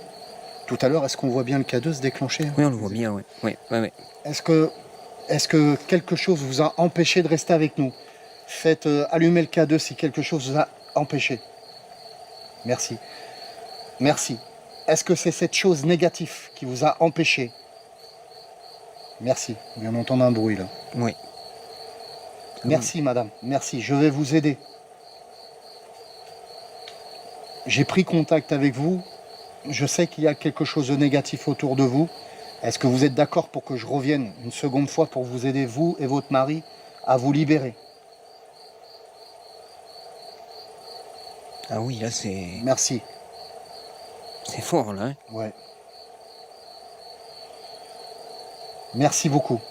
tout à l'heure? Est-ce qu'on voit bien le K2 se déclencher? Oui, on le voit bien, oui. Oui. Est-ce que quelque chose vous a empêché de rester avec nous? Faites allumer le K2 si quelque chose vous a empêché. Merci. Merci. Est-ce que c'est cette chose négative qui vous a empêché? Merci. On vient d'entendre un bruit là. Oui. Merci, madame. Merci. Je vais vous aider. J'ai pris contact avec vous. Je sais qu'il y a quelque chose de négatif autour de vous. Est-ce que vous êtes d'accord pour que je revienne une seconde fois pour vous aider, vous et votre mari, à vous libérer? Ah oui, là, c'est... Merci. C'est fort, là, hein? Ouais. Merci beaucoup.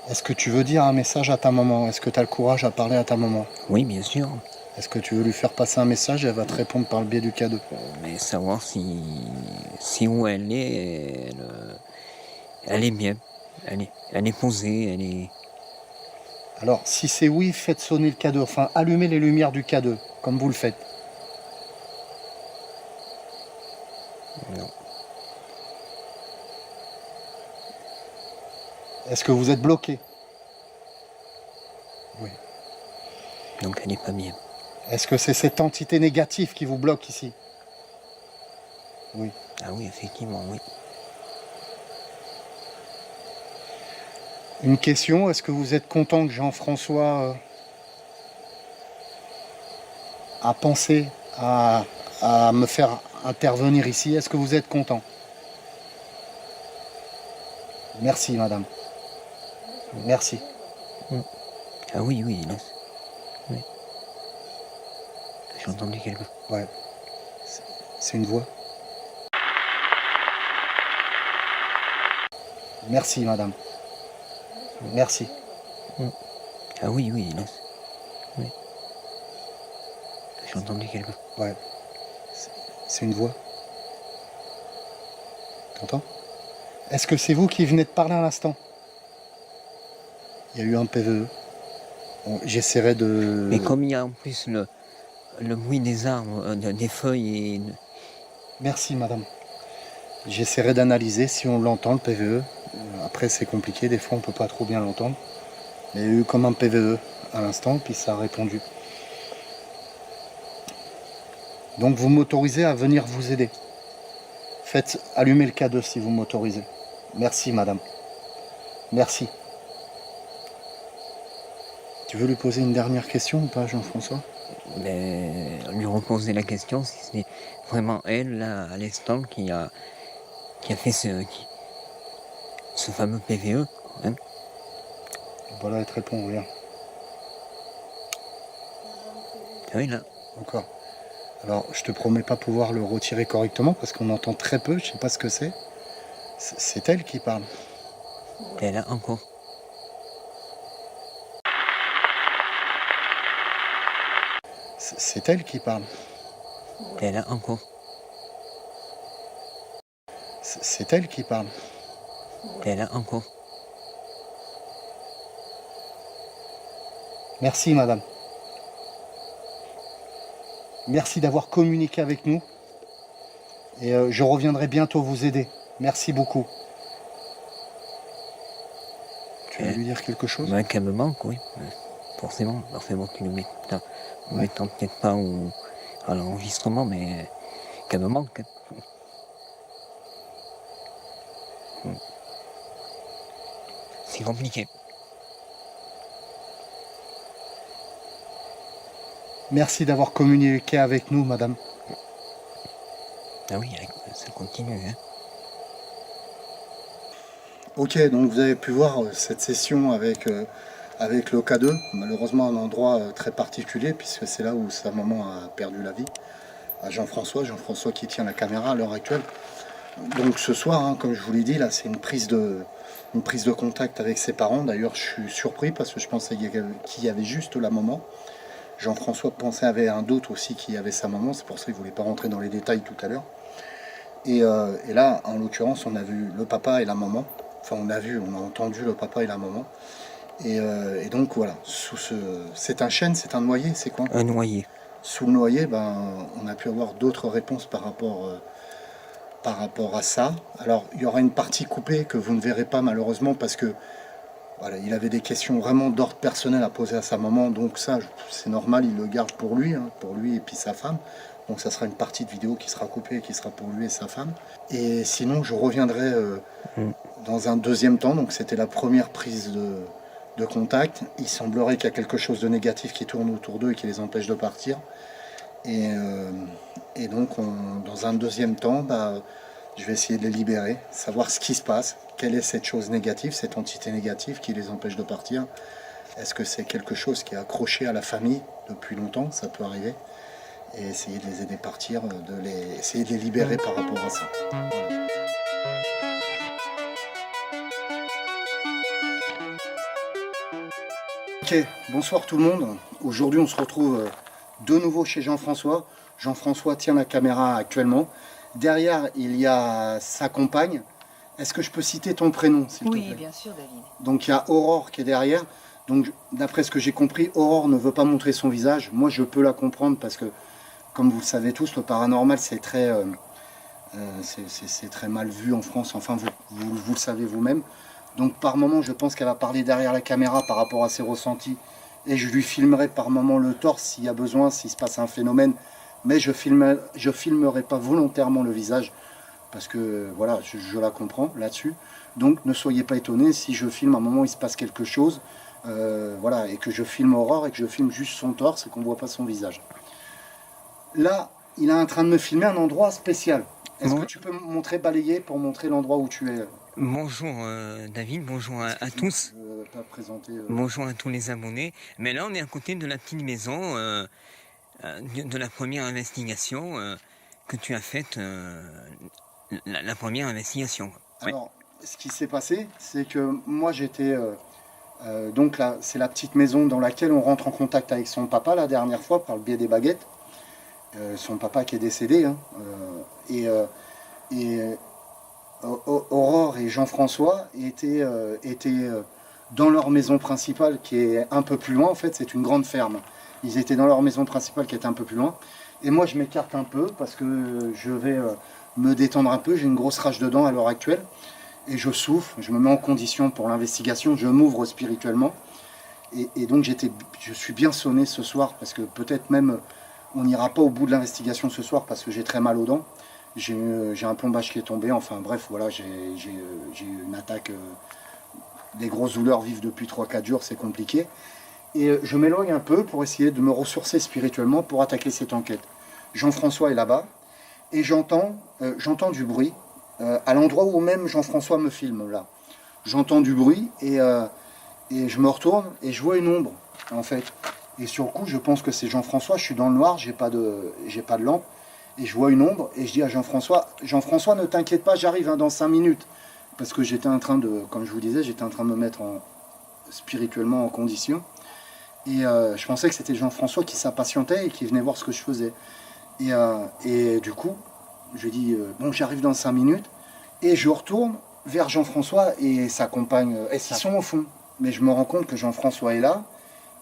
Est-ce que tu veux dire un message à ta maman? Est-ce que tu as le courage à parler à ta maman? Oui, bien sûr. Est-ce que tu veux lui faire passer un message et elle va te répondre par le biais du K2? Mais savoir si où elle est, elle est bien. Elle est posée, elle est... Alors, si c'est oui, faites sonner le K2. Enfin, allumez les lumières du K2, comme vous le faites. Non. Est-ce que vous êtes bloqué? Oui. Donc elle n'est pas bien. Est-ce que c'est cette entité négative qui vous bloque ici? Oui. Ah oui, effectivement, oui. Une question, est-ce que vous êtes content que Jean-François a pensé à me faire intervenir ici? Est-ce que vous êtes content? Merci, madame. Merci. Ah oui, oui, là. Oui. J'ai entendu quelque chose. Ouais. C'est une voix. Merci, madame. Merci. Ah oui, oui, là. Oui. J'ai entendu quelque chose. Ouais. C'est une voix. T'entends? Est-ce que c'est vous qui venez de parler à l'instant? Il y a eu un PVE. Bon, j'essaierai de... Mais comme il y a en plus le bruit des arbres, des feuilles et... Merci, madame. J'essaierai d'analyser si on l'entend, le PVE. Après, c'est compliqué. Des fois, on peut pas trop bien l'entendre. Mais il y a eu comme un PVE à l'instant, puis ça a répondu. Donc, vous m'autorisez à venir vous aider. Faites allumer le K2 si vous m'autorisez. Merci, madame. Merci. Tu veux lui poser une dernière question ou pas, Jean-François? Mais lui reposer la question si c'est vraiment elle, là, à l'instant, qui a fait ce fameux PVE. Hein. Voilà, elle te répond rien. Oui, là. Encore. Alors, je te promets pas pouvoir le retirer correctement parce qu'on entend très peu, je sais pas ce que c'est. C'est elle qui parle. Et là, encore. C'est elle qui parle. Et là, encore. C'est elle qui parle. Et là, encore. Merci, madame. Merci d'avoir communiqué avec nous. Et je reviendrai bientôt vous aider. Merci beaucoup. Tu veux lui dire quelque chose? Ben, qu'elle me manque, oui. Forcément que le mette. Ne mettant peut-être pas à l'enregistrement, mais qu'elle me manque. C'est compliqué. Merci d'avoir communiqué avec nous, madame. Ah oui, ça continue. Hein. Ok, donc vous avez pu voir cette session avec le K2, malheureusement un endroit très particulier, puisque c'est là où sa maman a perdu la vie, à Jean-François qui tient la caméra à l'heure actuelle. Donc ce soir, hein, comme je vous l'ai dit, là c'est une prise de contact avec ses parents. D'ailleurs, je suis surpris parce que je pensais qu'il y avait juste la maman. Jean-François pensait avait un doute aussi qu'il y avait sa maman, c'est pour ça qu'il ne voulait pas rentrer dans les détails tout à l'heure. Et là, en l'occurrence, on a vu le papa et la maman. Enfin, on a entendu le papa et la maman. Et donc voilà, c'est un chêne, c'est un noyer, c'est quoi? Un noyer. Sous le noyer, on a pu avoir d'autres réponses par rapport à ça. Alors, il y aura une partie coupée que vous ne verrez pas malheureusement parce que voilà, il avait des questions vraiment d'ordre personnel à poser à sa maman. Donc ça, c'est normal, il le garde pour lui et puis sa femme. Donc ça sera une partie de vidéo qui sera coupée et qui sera pour lui et sa femme. Et sinon, je reviendrai dans un deuxième temps. Donc c'était la première prise de contact. Il semblerait qu'il y a quelque chose de négatif qui tourne autour d'eux et qui les empêche de partir. Et donc, dans un deuxième temps, je vais essayer de les libérer, savoir ce qui se passe, quelle est cette chose négative, cette entité négative qui les empêche de partir. Est-ce que c'est quelque chose qui est accroché à la famille depuis longtemps? Ça peut arriver. Et essayer de les aider à partir, essayer de les libérer par rapport à ça. Voilà. Ok, bonsoir tout le monde. Aujourd'hui, on se retrouve de nouveau chez Jean-François. Jean-François tient la caméra actuellement. Derrière, il y a sa compagne. Est-ce que je peux citer ton prénom, s'il te plaît? Oui, bien sûr, David. Donc, il y a Aurore qui est derrière. Donc, d'après ce que j'ai compris, Aurore ne veut pas montrer son visage. Moi, je peux la comprendre parce que, comme vous le savez tous, le paranormal, c'est très mal vu en France. Enfin, vous le savez vous-même. Donc, par moment, je pense qu'elle va parler derrière la caméra par rapport à ses ressentis. Et je lui filmerai par moment le torse s'il y a besoin, s'il se passe un phénomène. Mais je filmerai pas volontairement le visage parce que voilà, je la comprends là-dessus. Donc ne soyez pas étonnés si je filme à un moment où il se passe quelque chose, voilà, et que je filme Aurore et que je filme juste son torse et qu'on voit pas son visage. Là, il est en train de me filmer un endroit spécial. Est-ce que tu peux me montrer balayer pour montrer l'endroit où tu es? Bonjour David, bonjour à tous. Je vais pas présenter. Bonjour à tous les abonnés. Mais là, on est à côté de la petite maison de la première investigation que tu as faite, la première investigation. Alors, ce qui s'est passé, c'est que moi j'étais... donc là, c'est la petite maison dans laquelle on rentre en contact avec son papa la dernière fois par le biais des baguettes. son papa qui est décédé. Hein, Aurore et Jean-François étaient dans leur maison principale qui est un peu plus loin. En fait, c'est une grande ferme. Ils étaient dans leur maison principale qui était un peu plus loin. Et moi, je m'écarte un peu parce que je vais me détendre un peu. J'ai une grosse rage de dents à l'heure actuelle. Et je souffle, je me mets en condition pour l'investigation, je m'ouvre spirituellement. Et donc je suis bien sonné ce soir parce que peut-être même on n'ira pas au bout de l'investigation ce soir parce que j'ai très mal aux dents. J'ai un plombage qui est tombé, enfin bref, voilà, j'ai eu une attaque, des grosses douleurs vives depuis 3-4 jours, c'est compliqué. Et je m'éloigne un peu pour essayer de me ressourcer spirituellement pour attaquer cette enquête. Jean-François est là-bas et j'entends du bruit à l'endroit où même Jean-François me filme là. J'entends du bruit et je me retourne et je vois une ombre en fait. Et sur le coup, je pense que c'est Jean-François, je suis dans le noir, j'ai pas de lampe. Et je vois une ombre et je dis à Jean-François, Jean-François, ne t'inquiète pas, j'arrive dans 5 minutes. Parce que j'étais en train de, comme je vous disais, j'étais en train de me mettre spirituellement en condition. Et je pensais que c'était Jean-François qui s'impatientait et qui venait voir ce que je faisais. Et du coup, je lui dis, bon, j'arrive dans 5 minutes. Et je retourne vers Jean-François et sa compagne. Ils sont au fond. Mais je me rends compte que Jean-François est là.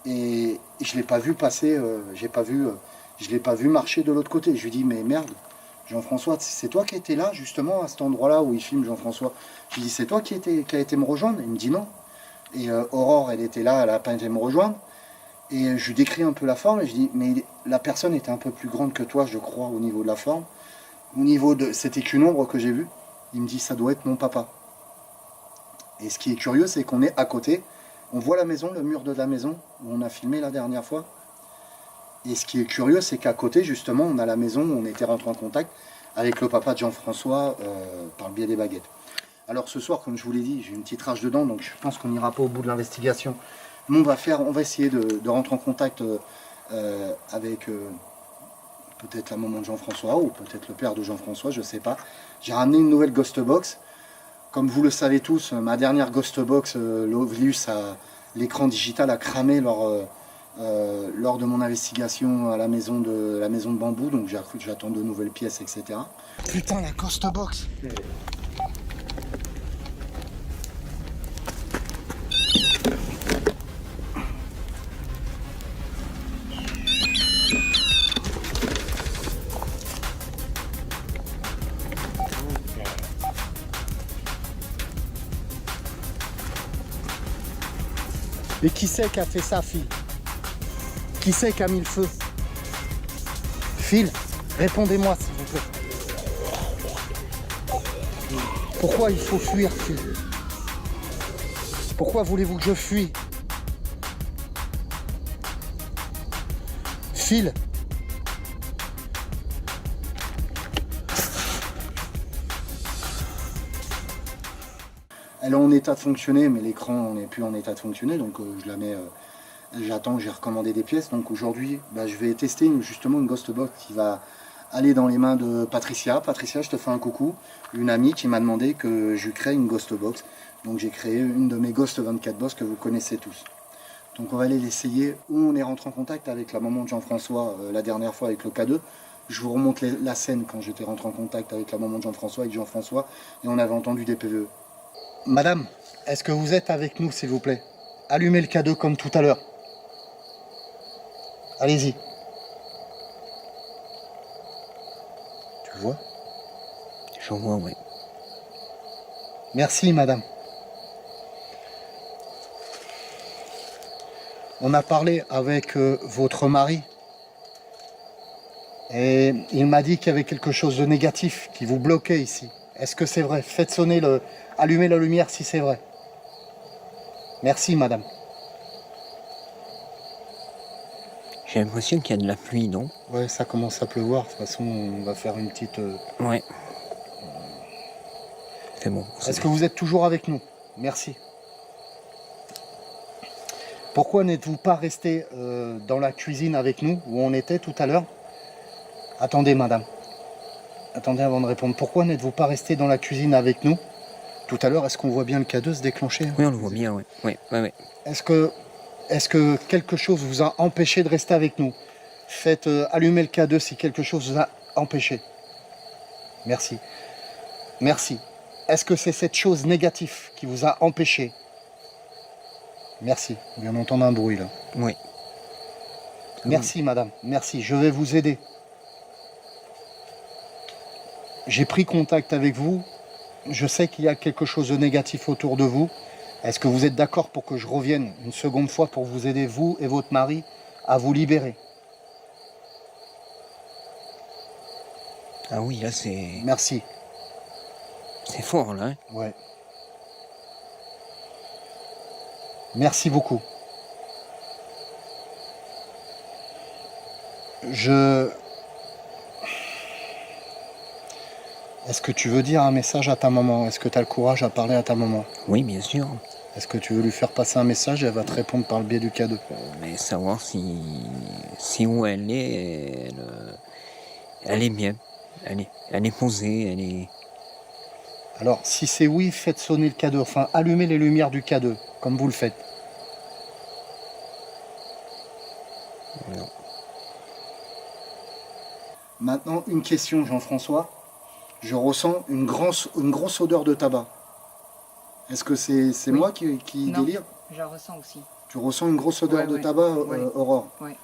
Et je ne l'ai pas vu passer, je ne l'ai pas vu marcher de l'autre côté. Je lui dis, mais merde, Jean-François, c'est toi qui étais là, justement, à cet endroit-là où il filme Jean-François. Je lui dis, c'est toi qui a été me rejoindre? Il me dit non. Et Aurore, elle était là, elle n'a pas été me rejoindre. Et je lui décris un peu la forme, et je dis, mais la personne était un peu plus grande que toi, je crois, au niveau de la forme. Au niveau de... C'était qu'une ombre que j'ai vue. Il me dit, ça doit être mon papa. Et ce qui est curieux, c'est qu'on est à côté. On voit la maison, le mur de la maison, où on a filmé la dernière fois. Et ce qui est curieux, c'est qu'à côté, justement, on a la maison où on était rentré en contact avec le papa de Jean-François par le biais des baguettes. Alors ce soir, comme je vous l'ai dit, j'ai une petite rage dedans, donc je pense qu'on n'ira pas au bout de l'investigation. Mais on va essayer de rentrer en contact avec peut-être la maman de Jean-François ou peut-être le père de Jean-François, je ne sais pas. J'ai ramené une nouvelle Ghost Box. Comme vous le savez tous, ma dernière Ghost Box, l'Ovlius, l'écran digital a cramé lors de mon investigation à la maison de bambou, donc j'attends de nouvelles pièces, etc. Putain, la Ghost Box! Et qui c'est qui a fait ça, Phil? Qui c'est qui a mis le feu? Phil, répondez-moi s'il vous plaît. Pourquoi il faut fuir, Phil? Pourquoi voulez-vous que je fuis? Phil? Elle est en état de fonctionner, mais l'écran n'est plus en état de fonctionner, donc je la mets... J'attends, j'ai recommandé des pièces, donc aujourd'hui je vais tester justement une Ghost Box qui va aller dans les mains de Patricia. Patricia, je te fais un coucou, une amie qui m'a demandé que je crée une Ghost Box. Donc j'ai créé une de mes Ghost 24 Box que vous connaissez tous. Donc on va aller l'essayer, où on est rentré en contact avec la maman de Jean-François la dernière fois avec le K2. Je vous remonte la scène quand j'étais rentré en contact avec la maman de Jean-François, avec Jean-François, et on avait entendu des PVE. Madame, est-ce que vous êtes avec nous, s'il vous plaît? Allumez le K2 comme tout à l'heure. Allez-y. Tu vois? Je vois, oui. Merci, madame. On a parlé avec votre mari. Et il m'a dit qu'il y avait quelque chose de négatif qui vous bloquait ici. Est-ce que c'est vrai? Faites sonner allumez la lumière si c'est vrai. Merci, madame. J'ai l'impression qu'il y a de la pluie, non? Ouais, ça commence à pleuvoir. De toute façon, on va faire une petite... Ouais. C'est bon. Est-ce que vous êtes toujours avec nous? Merci. Pourquoi n'êtes-vous pas resté dans la cuisine avec nous, où on était tout à l'heure? Attendez, madame. Attendez avant de répondre. Pourquoi n'êtes-vous pas resté dans la cuisine avec nous tout à l'heure? Est-ce qu'on voit bien le K2 se déclencher? Oui, on le voit bien, oui. Est-ce que quelque chose vous a empêché de rester avec nous? faites allumer le K2 si quelque chose vous a empêché. Merci. Merci. Est-ce que c'est cette chose négative qui vous a empêché? Merci. On vient d'entendre un bruit là. Oui. Merci madame, merci, je vais vous aider. J'ai pris contact avec vous, je sais qu'il y a quelque chose de négatif autour de vous. Est-ce que vous êtes d'accord pour que je revienne une seconde fois pour vous aider, vous et votre mari, à vous libérer? Ah oui, là c'est... Merci. C'est fort là. Hein. Ouais. Merci beaucoup. Est-ce que tu veux dire un message à ta maman? Est-ce que tu as le courage à parler à ta maman? Oui, bien sûr. Est-ce que tu veux lui faire passer un message et elle va te répondre par le biais du cadeau? Mais savoir si où elle est, elle est bien. Elle est posée, elle est... Alors, si c'est oui, faites sonner le cadeau. Enfin, allumez les lumières du cadeau, comme vous le faites. Non. Maintenant, une question, Jean-François. Je ressens une grosse odeur de tabac. Est-ce que c'est Oui. moi qui Non. délire? Je la ressens aussi. Tu ressens une grosse odeur Ouais, de ouais. tabac, Ouais. Aurore? Ouais.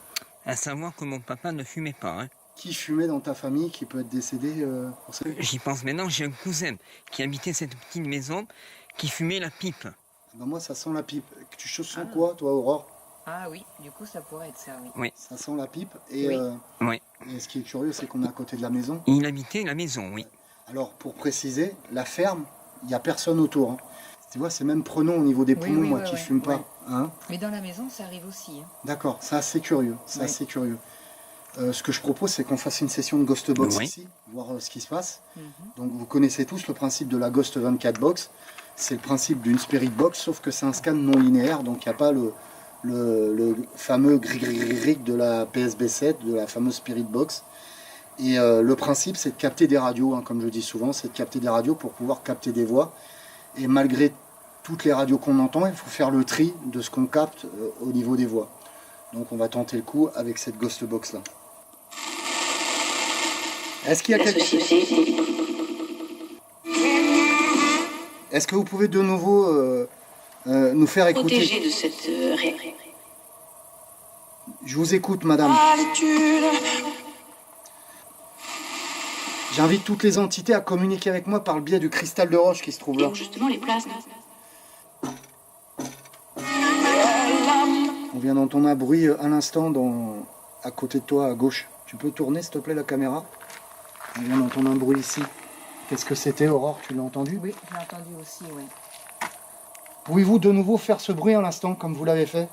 À savoir que mon papa ne fumait pas. Hein. Qui fumait dans ta famille qui peut être décédé pour ça? J'y pense maintenant, j'ai un cousin qui habitait cette petite maison qui fumait la pipe. Ben moi, ça sent la pipe. Tu sens Ah. quoi, toi, Aurore? Ah oui, du coup ça pourrait être ça, oui. Oui. Ça sent la pipe. Et, Oui. Oui. et ce qui est curieux, c'est qu'on est à côté de la maison. Il habitait la maison, oui. Alors, pour préciser, la ferme, il n'y a personne autour. Hein. Tu vois, c'est même prenant au niveau des Oui, poumons, oui, moi, ouais, qui ouais, fume pas. ouais. Hein. Mais dans la maison ça arrive aussi. Hein. D'accord, c'est assez curieux. C'est Oui. assez curieux. Ce que je propose, c'est qu'on fasse une session de Ghost Box Oui. ici, voir ce qui se passe. Mhm. Donc, vous connaissez tous le principe de la Ghost 24 Box. C'est le principe d'une Spirit Box, sauf que c'est un scan non linéaire, donc il n'y a pas le fameux gris de la PSB7, de la fameuse Spirit Box. Et le principe, c'est de capter des radios, hein, comme je dis souvent, c'est de capter des radios pour pouvoir capter des voix. Et malgré toutes les radios qu'on entend, il faut faire le tri de ce qu'on capte au niveau des voix. Donc on va tenter le coup avec cette Ghost Box là. Est-ce qu'il y a La quelque... société Est-ce que vous pouvez de nouveau nous faire écouter? protégée de cette Je vous écoute, madame. J'invite toutes les entités à communiquer avec moi par le biais du cristal de roche qui se trouve et là. où justement les plasmes. On vient d'entendre un bruit à l'instant à côté de toi, à gauche. Tu peux tourner, s'il te plaît, la caméra? On vient d'entendre un bruit ici. Qu'est-ce que c'était, Aurore? Tu l'as entendu? Oui, je l'ai entendu aussi, oui. Pouvez-vous de nouveau faire ce bruit à l'instant, comme vous l'avez fait?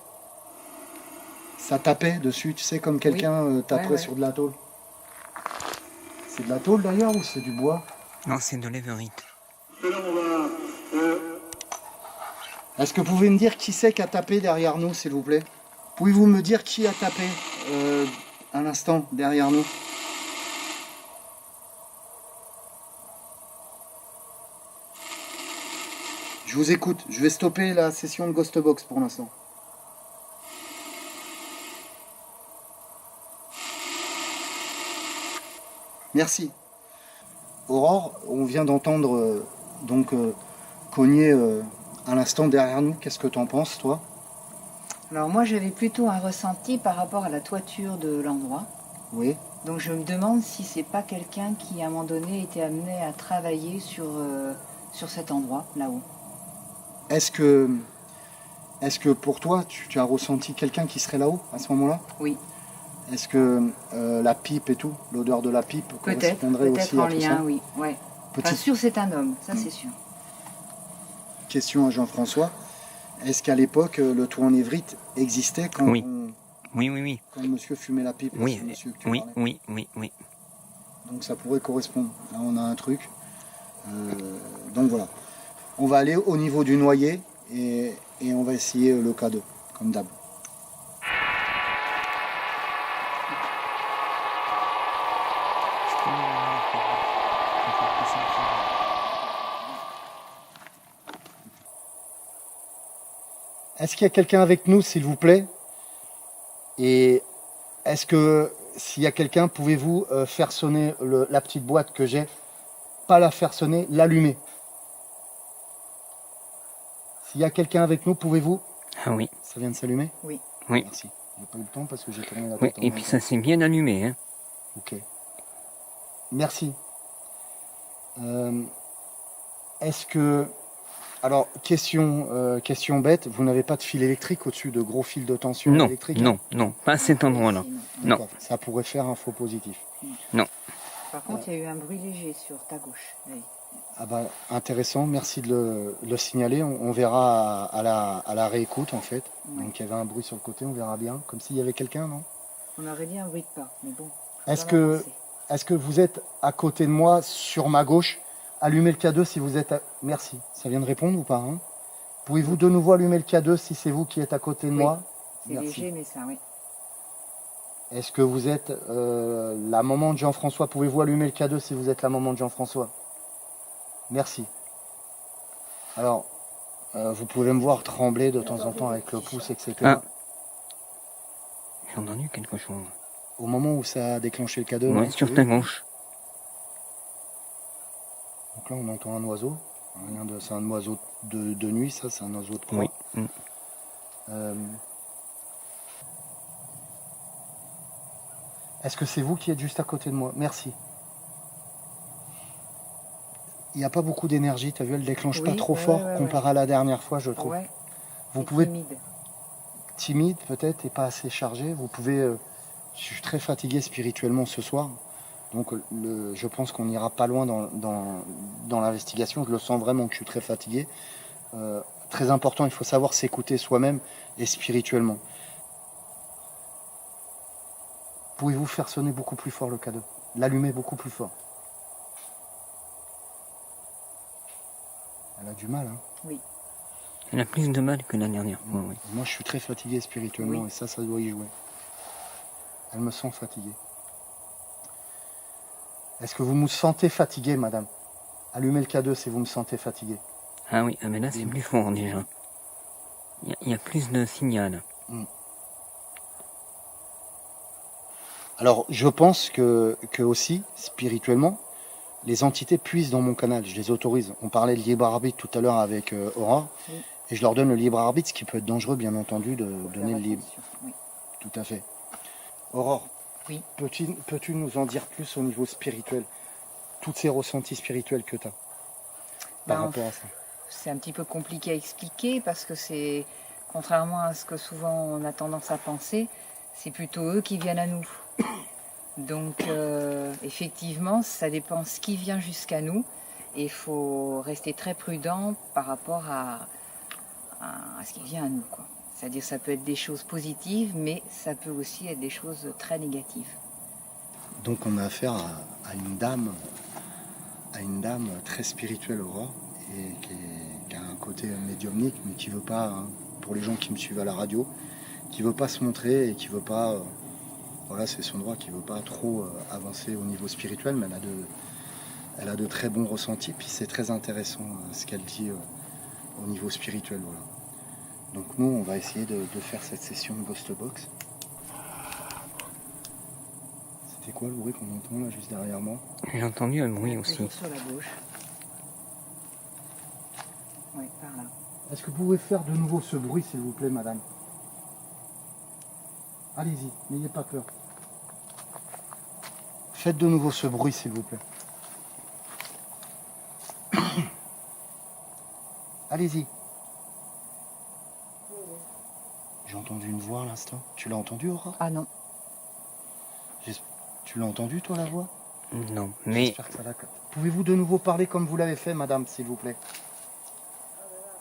Ça tapait dessus, tu sais, comme quelqu'un taperait ouais. sur de la tôle. C'est de la tôle d'ailleurs ou c'est du bois? Non, c'est de l'Everite. Est-ce que vous pouvez me dire qui c'est qui a tapé derrière nous, s'il vous plaît? Pouvez-vous me dire qui a tapé à l'instant derrière nous? Je vous écoute. Je vais stopper la session de Ghost Box pour l'instant. Merci. Aurore, on vient d'entendre cogner à l'instant derrière nous. Qu'est-ce que tu en penses, toi? Alors moi j'avais plutôt un ressenti par rapport à la toiture de l'endroit. Oui. Donc je me demande si c'est pas quelqu'un qui à un moment donné était amené à travailler sur cet endroit, là-haut. Est-ce que pour toi, tu as ressenti quelqu'un qui serait là-haut à ce moment-là? Oui, Est-ce que la pipe et tout, l'odeur de la pipe correspondrait aussi peut-être en à tout lien, ça? oui. Ouais. Enfin, Petite sûr c'est un homme, ça c'est sûr. question à Jean-François. Est-ce qu'à l'époque, le toit en évrite existait quand, Oui. Oui. quand le monsieur fumait la pipe? Oui, ce monsieur que tu oui, parlais oui. Donc ça pourrait correspondre. Là, on a un truc. Donc voilà. On va aller au niveau du noyer et on va essayer le K2, comme d'hab. Est-ce qu'il y a quelqu'un avec nous, s'il vous plaît? Et Est-ce que, s'il y a quelqu'un, pouvez-vous faire sonner la petite boîte que j'ai? Pas la faire sonner, l'allumer. S'il y a quelqu'un avec nous, pouvez-vous? Ah oui, Ça vient de s'allumer? Oui. oui. Merci. J'ai pas eu le temps parce que j'ai tourné la Oui, tête en et même puis temps. ça s'est bien allumé. Hein. Ok. Merci. Est-ce que... Alors, question bête, vous n'avez pas de fil électrique au-dessus de gros fils de tension Non, électrique? non, non, pas à cet endroit-là. Ici, Non, D'accord. Ça pourrait faire un faux positif. non. Par contre, il y a eu un bruit léger sur ta gauche. Oui. Ah bah, intéressant, merci de le signaler. On verra à la réécoute en fait. Ouais. Donc il y avait un bruit sur le côté, on verra bien. Comme s'il y avait quelqu'un, non? On aurait dit un bruit de pas, mais bon. Est-ce que vous êtes à côté de moi, sur ma gauche? Allumez le K2 si vous êtes... Merci. Ça vient de répondre ou pas, hein? Pouvez-vous de nouveau allumer le K2 si c'est vous qui êtes à côté de Oui. moi? C'est Merci. léger, mais ça, oui. Est-ce que vous êtes la maman de Jean-François? Pouvez-vous allumer le K2 si vous êtes la maman de Jean-François? Merci. Alors, vous pouvez me voir trembler de temps en temps avec le pouce, etc. Ah. J'ai entendu quelque chose. Au moment où ça a déclenché le K2, Ouais, non, sur vous ta voyez. gauche. Donc là, on entend un oiseau. C'est un oiseau de nuit, ça, c'est un oiseau de proie. Oui. Est-ce que c'est vous qui êtes juste à côté de moi? Merci. Il n'y a pas beaucoup d'énergie, tu as vu, elle déclenche pas Oui, trop ouais, fort ouais, comparé à la dernière fois, je trouve. Ouais. Vous c'est pouvez, timide. timide peut-être et pas assez chargé, vous pouvez... je suis très fatigué spirituellement ce soir, donc je pense qu'on n'ira pas loin dans l'investigation, je le sens vraiment que je suis très fatigué. Très important, il faut savoir s'écouter soi-même et spirituellement. Pouvez-vous faire sonner beaucoup plus fort le K2? L'allumer beaucoup plus fort? Elle a du mal, hein. Oui. Elle a plus de mal que la dernière fois, oui. Moi, je suis très fatigué spirituellement Oui. et ça doit y jouer. Elle me sent fatigué. Est-ce que vous me sentez fatigué, madame? Allumez le K2 si vous me sentez fatigué. Ah oui, ah mais là c'est plus fort déjà. Il y a plus de signal. Alors, je pense que aussi, spirituellement, les entités puissent dans mon canal. Je les autorise. On parlait de libre arbitre tout à l'heure avec Aurore. Oui. Et je leur donne le libre arbitre, ce qui peut être dangereux, bien entendu, de donner le libre. Attention, oui. Tout à fait. Aurore, Oui. peux-tu nous en dire plus au niveau spirituel? Toutes ces ressentis spirituels que tu as par Ben, rapport à ça. C'est un petit peu compliqué à expliquer parce que c'est, contrairement à ce que souvent on a tendance à penser, c'est plutôt eux qui viennent à nous. Donc effectivement, ça dépend ce qui vient jusqu'à nous et il faut rester très prudent par rapport à ce qui vient à nous, quoi. C'est-à-dire ça peut être des choses positives, mais ça peut aussi être des choses très négatives. Donc on a affaire à une dame très spirituelle, Aurore, et qui a un côté médiumnique, mais qui veut pas, hein, pour les gens qui me suivent à la radio, qui veut pas se montrer et qui veut pas, voilà, c'est son droit, qui veut pas trop avancer au niveau spirituel, mais elle a de très bons ressentis, puis c'est très intéressant ce qu'elle dit au niveau spirituel, voilà. Donc nous, on va essayer de faire cette session Ghost Box. C'est quoi le bruit qu'on entend là juste derrière moi? J'ai entendu un bruit aussi. Toujours sur la gauche. Oui, par là. Est-ce que vous pouvez faire de nouveau ce bruit, s'il vous plaît, madame? Allez-y, n'ayez pas peur. Faites de nouveau ce bruit, s'il vous plaît. Allez-y. J'ai entendu une voix à l'instant. Tu l'as entendu, Aura? Ah non. Tu l'as entendu, toi, la voix? Non, mais J'espère que ça l'a. Pouvez-vous de nouveau parler comme vous l'avez fait, madame, s'il vous plaît?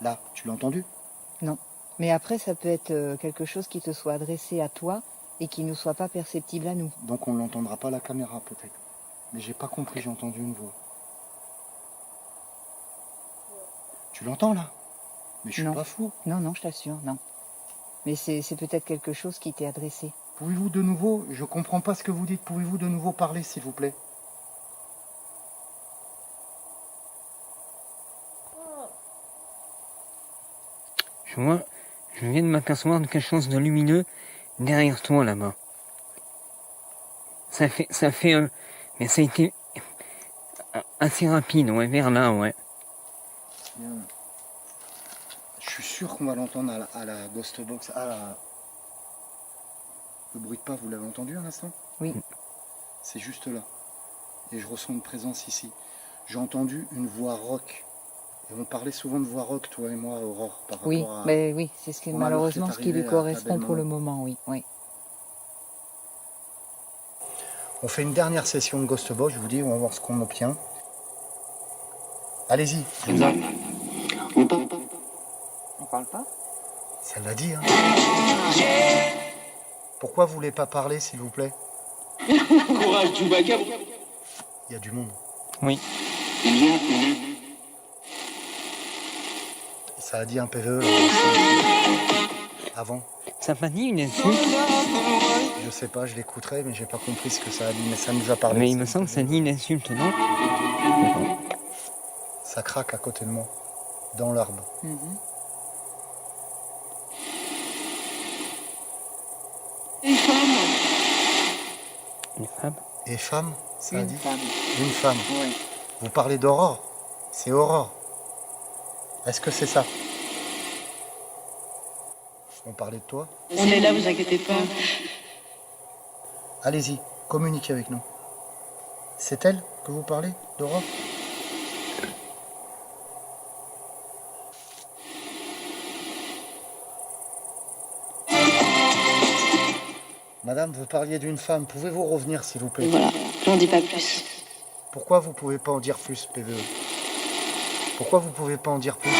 Là, tu l'as entendu? Non. Mais après, ça peut être quelque chose qui te soit adressé à toi et qui ne soit pas perceptible à nous. Donc on ne l'entendra pas à la caméra, peut-être. Mais j'ai pas compris, j'ai entendu une voix. Tu l'entends, là? Mais je suis Non. pas fou. Non, non, je t'assure, non. Mais c'est peut-être quelque chose qui t'est adressé. Pouvez-vous de nouveau, je comprends pas ce que vous dites, pouvez-vous de nouveau parler, s'il vous plaît? je viens de m'apercevoir de quelque chose de lumineux derrière toi là-bas. Ça fait mais ça a été assez rapide, ouais, vers là, ouais. Bien. Je suis sûr qu'on va l'entendre à la Ghost Box. Le bruit de pas, vous l'avez entendu un instant? Oui. C'est juste là. Et je ressens une présence ici. J'ai entendu une voix rock. Et on parlait souvent de voix rock, toi et moi, Aurore, par Oui, rapport à... mais oui, c'est ce qui on malheureusement m'a ce qui lui fait arriver à correspond ta belle pour le maman. moment, oui. Oui. On fait une dernière session de Ghost Box, je vous dis, on va voir ce qu'on obtient. Allez-y. On parle pas? Ça l'a dit, hein. Pourquoi vous voulez pas parler, s'il vous plaît? Courage, Chewbacca. Il y a du monde. Oui. Ça a dit un PVE avant. Ça n'a pas dit une insulte? Je sais pas, je l'écouterai, mais j'ai pas compris ce que ça a dit, mais ça nous a parlé. Mais il me semble que ça dit une insulte, non? Ça craque à côté de moi, dans l'arbre. Mhm. Une femme? Et femme, ça a Une dit femme. Une femme. Oui. Vous parlez d'Aurore? C'est Aurore. Est-ce que c'est ça? On parlait de toi? On est là, vous inquiétez pas. Allez-y, communiquez avec nous. C'est elle que vous parlez, d'Aurore? Madame, vous parliez d'une femme. Pouvez-vous revenir, s'il vous Et plaît? voilà, j'en dis pas plus. Pourquoi vous pouvez pas en dire plus, PVE? Pourquoi vous pouvez pas en dire plus?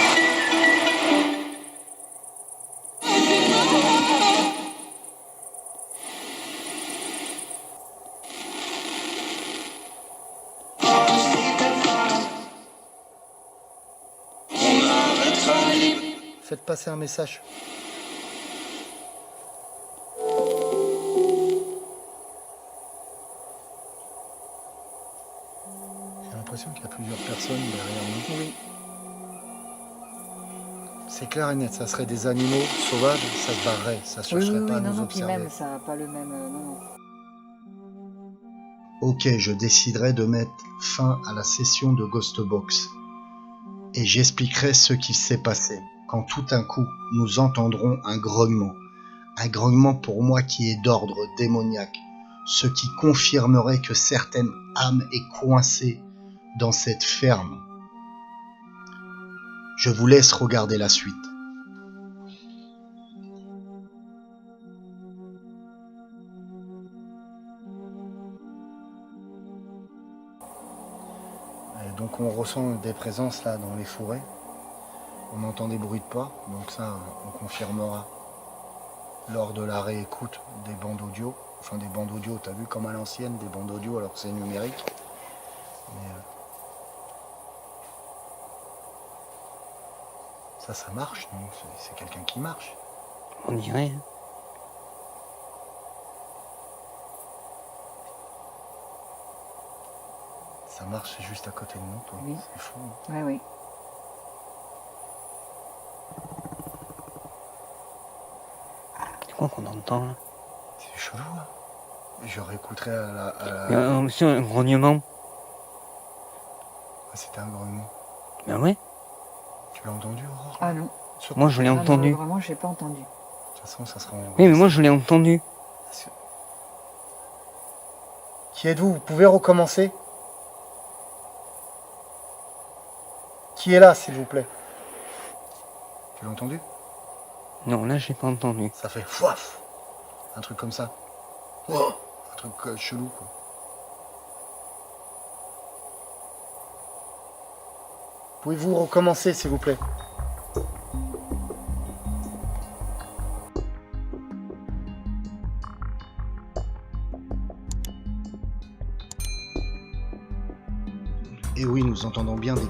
Faites passer un message. J'ai l'impression qu'il y a plusieurs personnes derrière nous. Oui. C'est clair et net, ça serait des animaux sauvages, ça se barrerait, ça ne Oui, chercherait oui, pas à non, nous non, puis observer. même, ça n'a pas le même... non, non. Ok, je déciderai de mettre fin à la session de Ghost Box. Et j'expliquerai ce qui s'est passé quand tout d'un coup nous entendrons un grognement. Un grognement pour moi qui est d'ordre démoniaque. Ce qui confirmerait que certaine âme est coincée dans cette ferme. Je vous laisse regarder la suite. Et donc on ressent des présences là dans les forêts. On entend des bruits de pas, donc ça on confirmera lors de la réécoute des bandes audio. Enfin des bandes audio, t'as vu comme à l'ancienne, des bandes audio alors que c'est numérique. Mais, ça marche, non? C'est quelqu'un qui marche. On dirait. Hein. Ça marche, c'est juste à côté de nous, toi. Oui. C'est fou. Oui, oui. C'est quoi qu'on entend là? C'est chelou, là. Je réécouterai à la... Il y a aussi un grognement. Ah, c'était un grognement. Ben ouais, Tu l'as entendu, Aurore? Ah non. moi je l'ai Ah non, entendu. vraiment, je n'ai pas entendu. De toute façon, ça sera... Oui, mais moi je l'ai entendu. Qui êtes-vous? Vous pouvez recommencer? Qui est là, s'il vous plaît? Tu l'as entendu? Non, là j'ai pas entendu. Ça fait fouaf. Un truc comme ça. Wow. Un truc chelou, quoi. Pouvez-vous recommencer, s'il vous plaît? Et oui, nous entendons bien des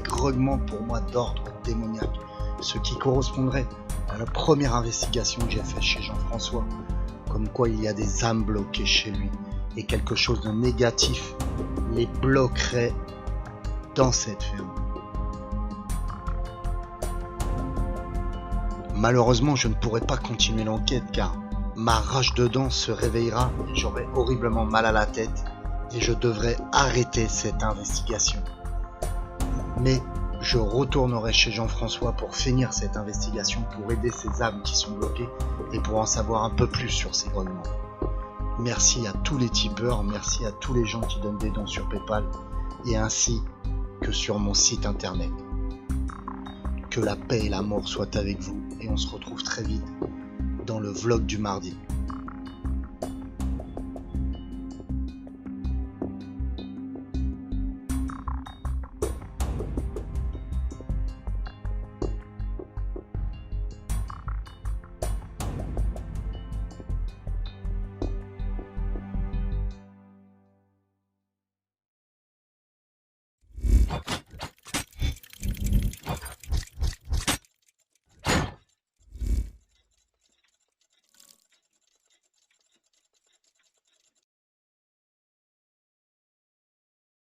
grognements pour moi d'ordre démoniaque, ce qui correspondrait à la première investigation que j'ai faite chez Jean-François, comme quoi il y a des âmes bloquées chez lui, et quelque chose de négatif les bloquerait dans cette ferme. Malheureusement, je ne pourrai pas continuer l'enquête car ma rage de dents se réveillera et j'aurai horriblement mal à la tête et je devrais arrêter cette investigation. Mais je retournerai chez Jean-François pour finir cette investigation, pour aider ces âmes qui sont bloquées et pour en savoir un peu plus sur ces grognements. Merci à tous les tipeurs, merci à tous les gens qui donnent des dons sur PayPal et ainsi que sur mon site internet. Que la paix et l'amour soient avec vous et on se retrouve très vite dans le vlog du mardi.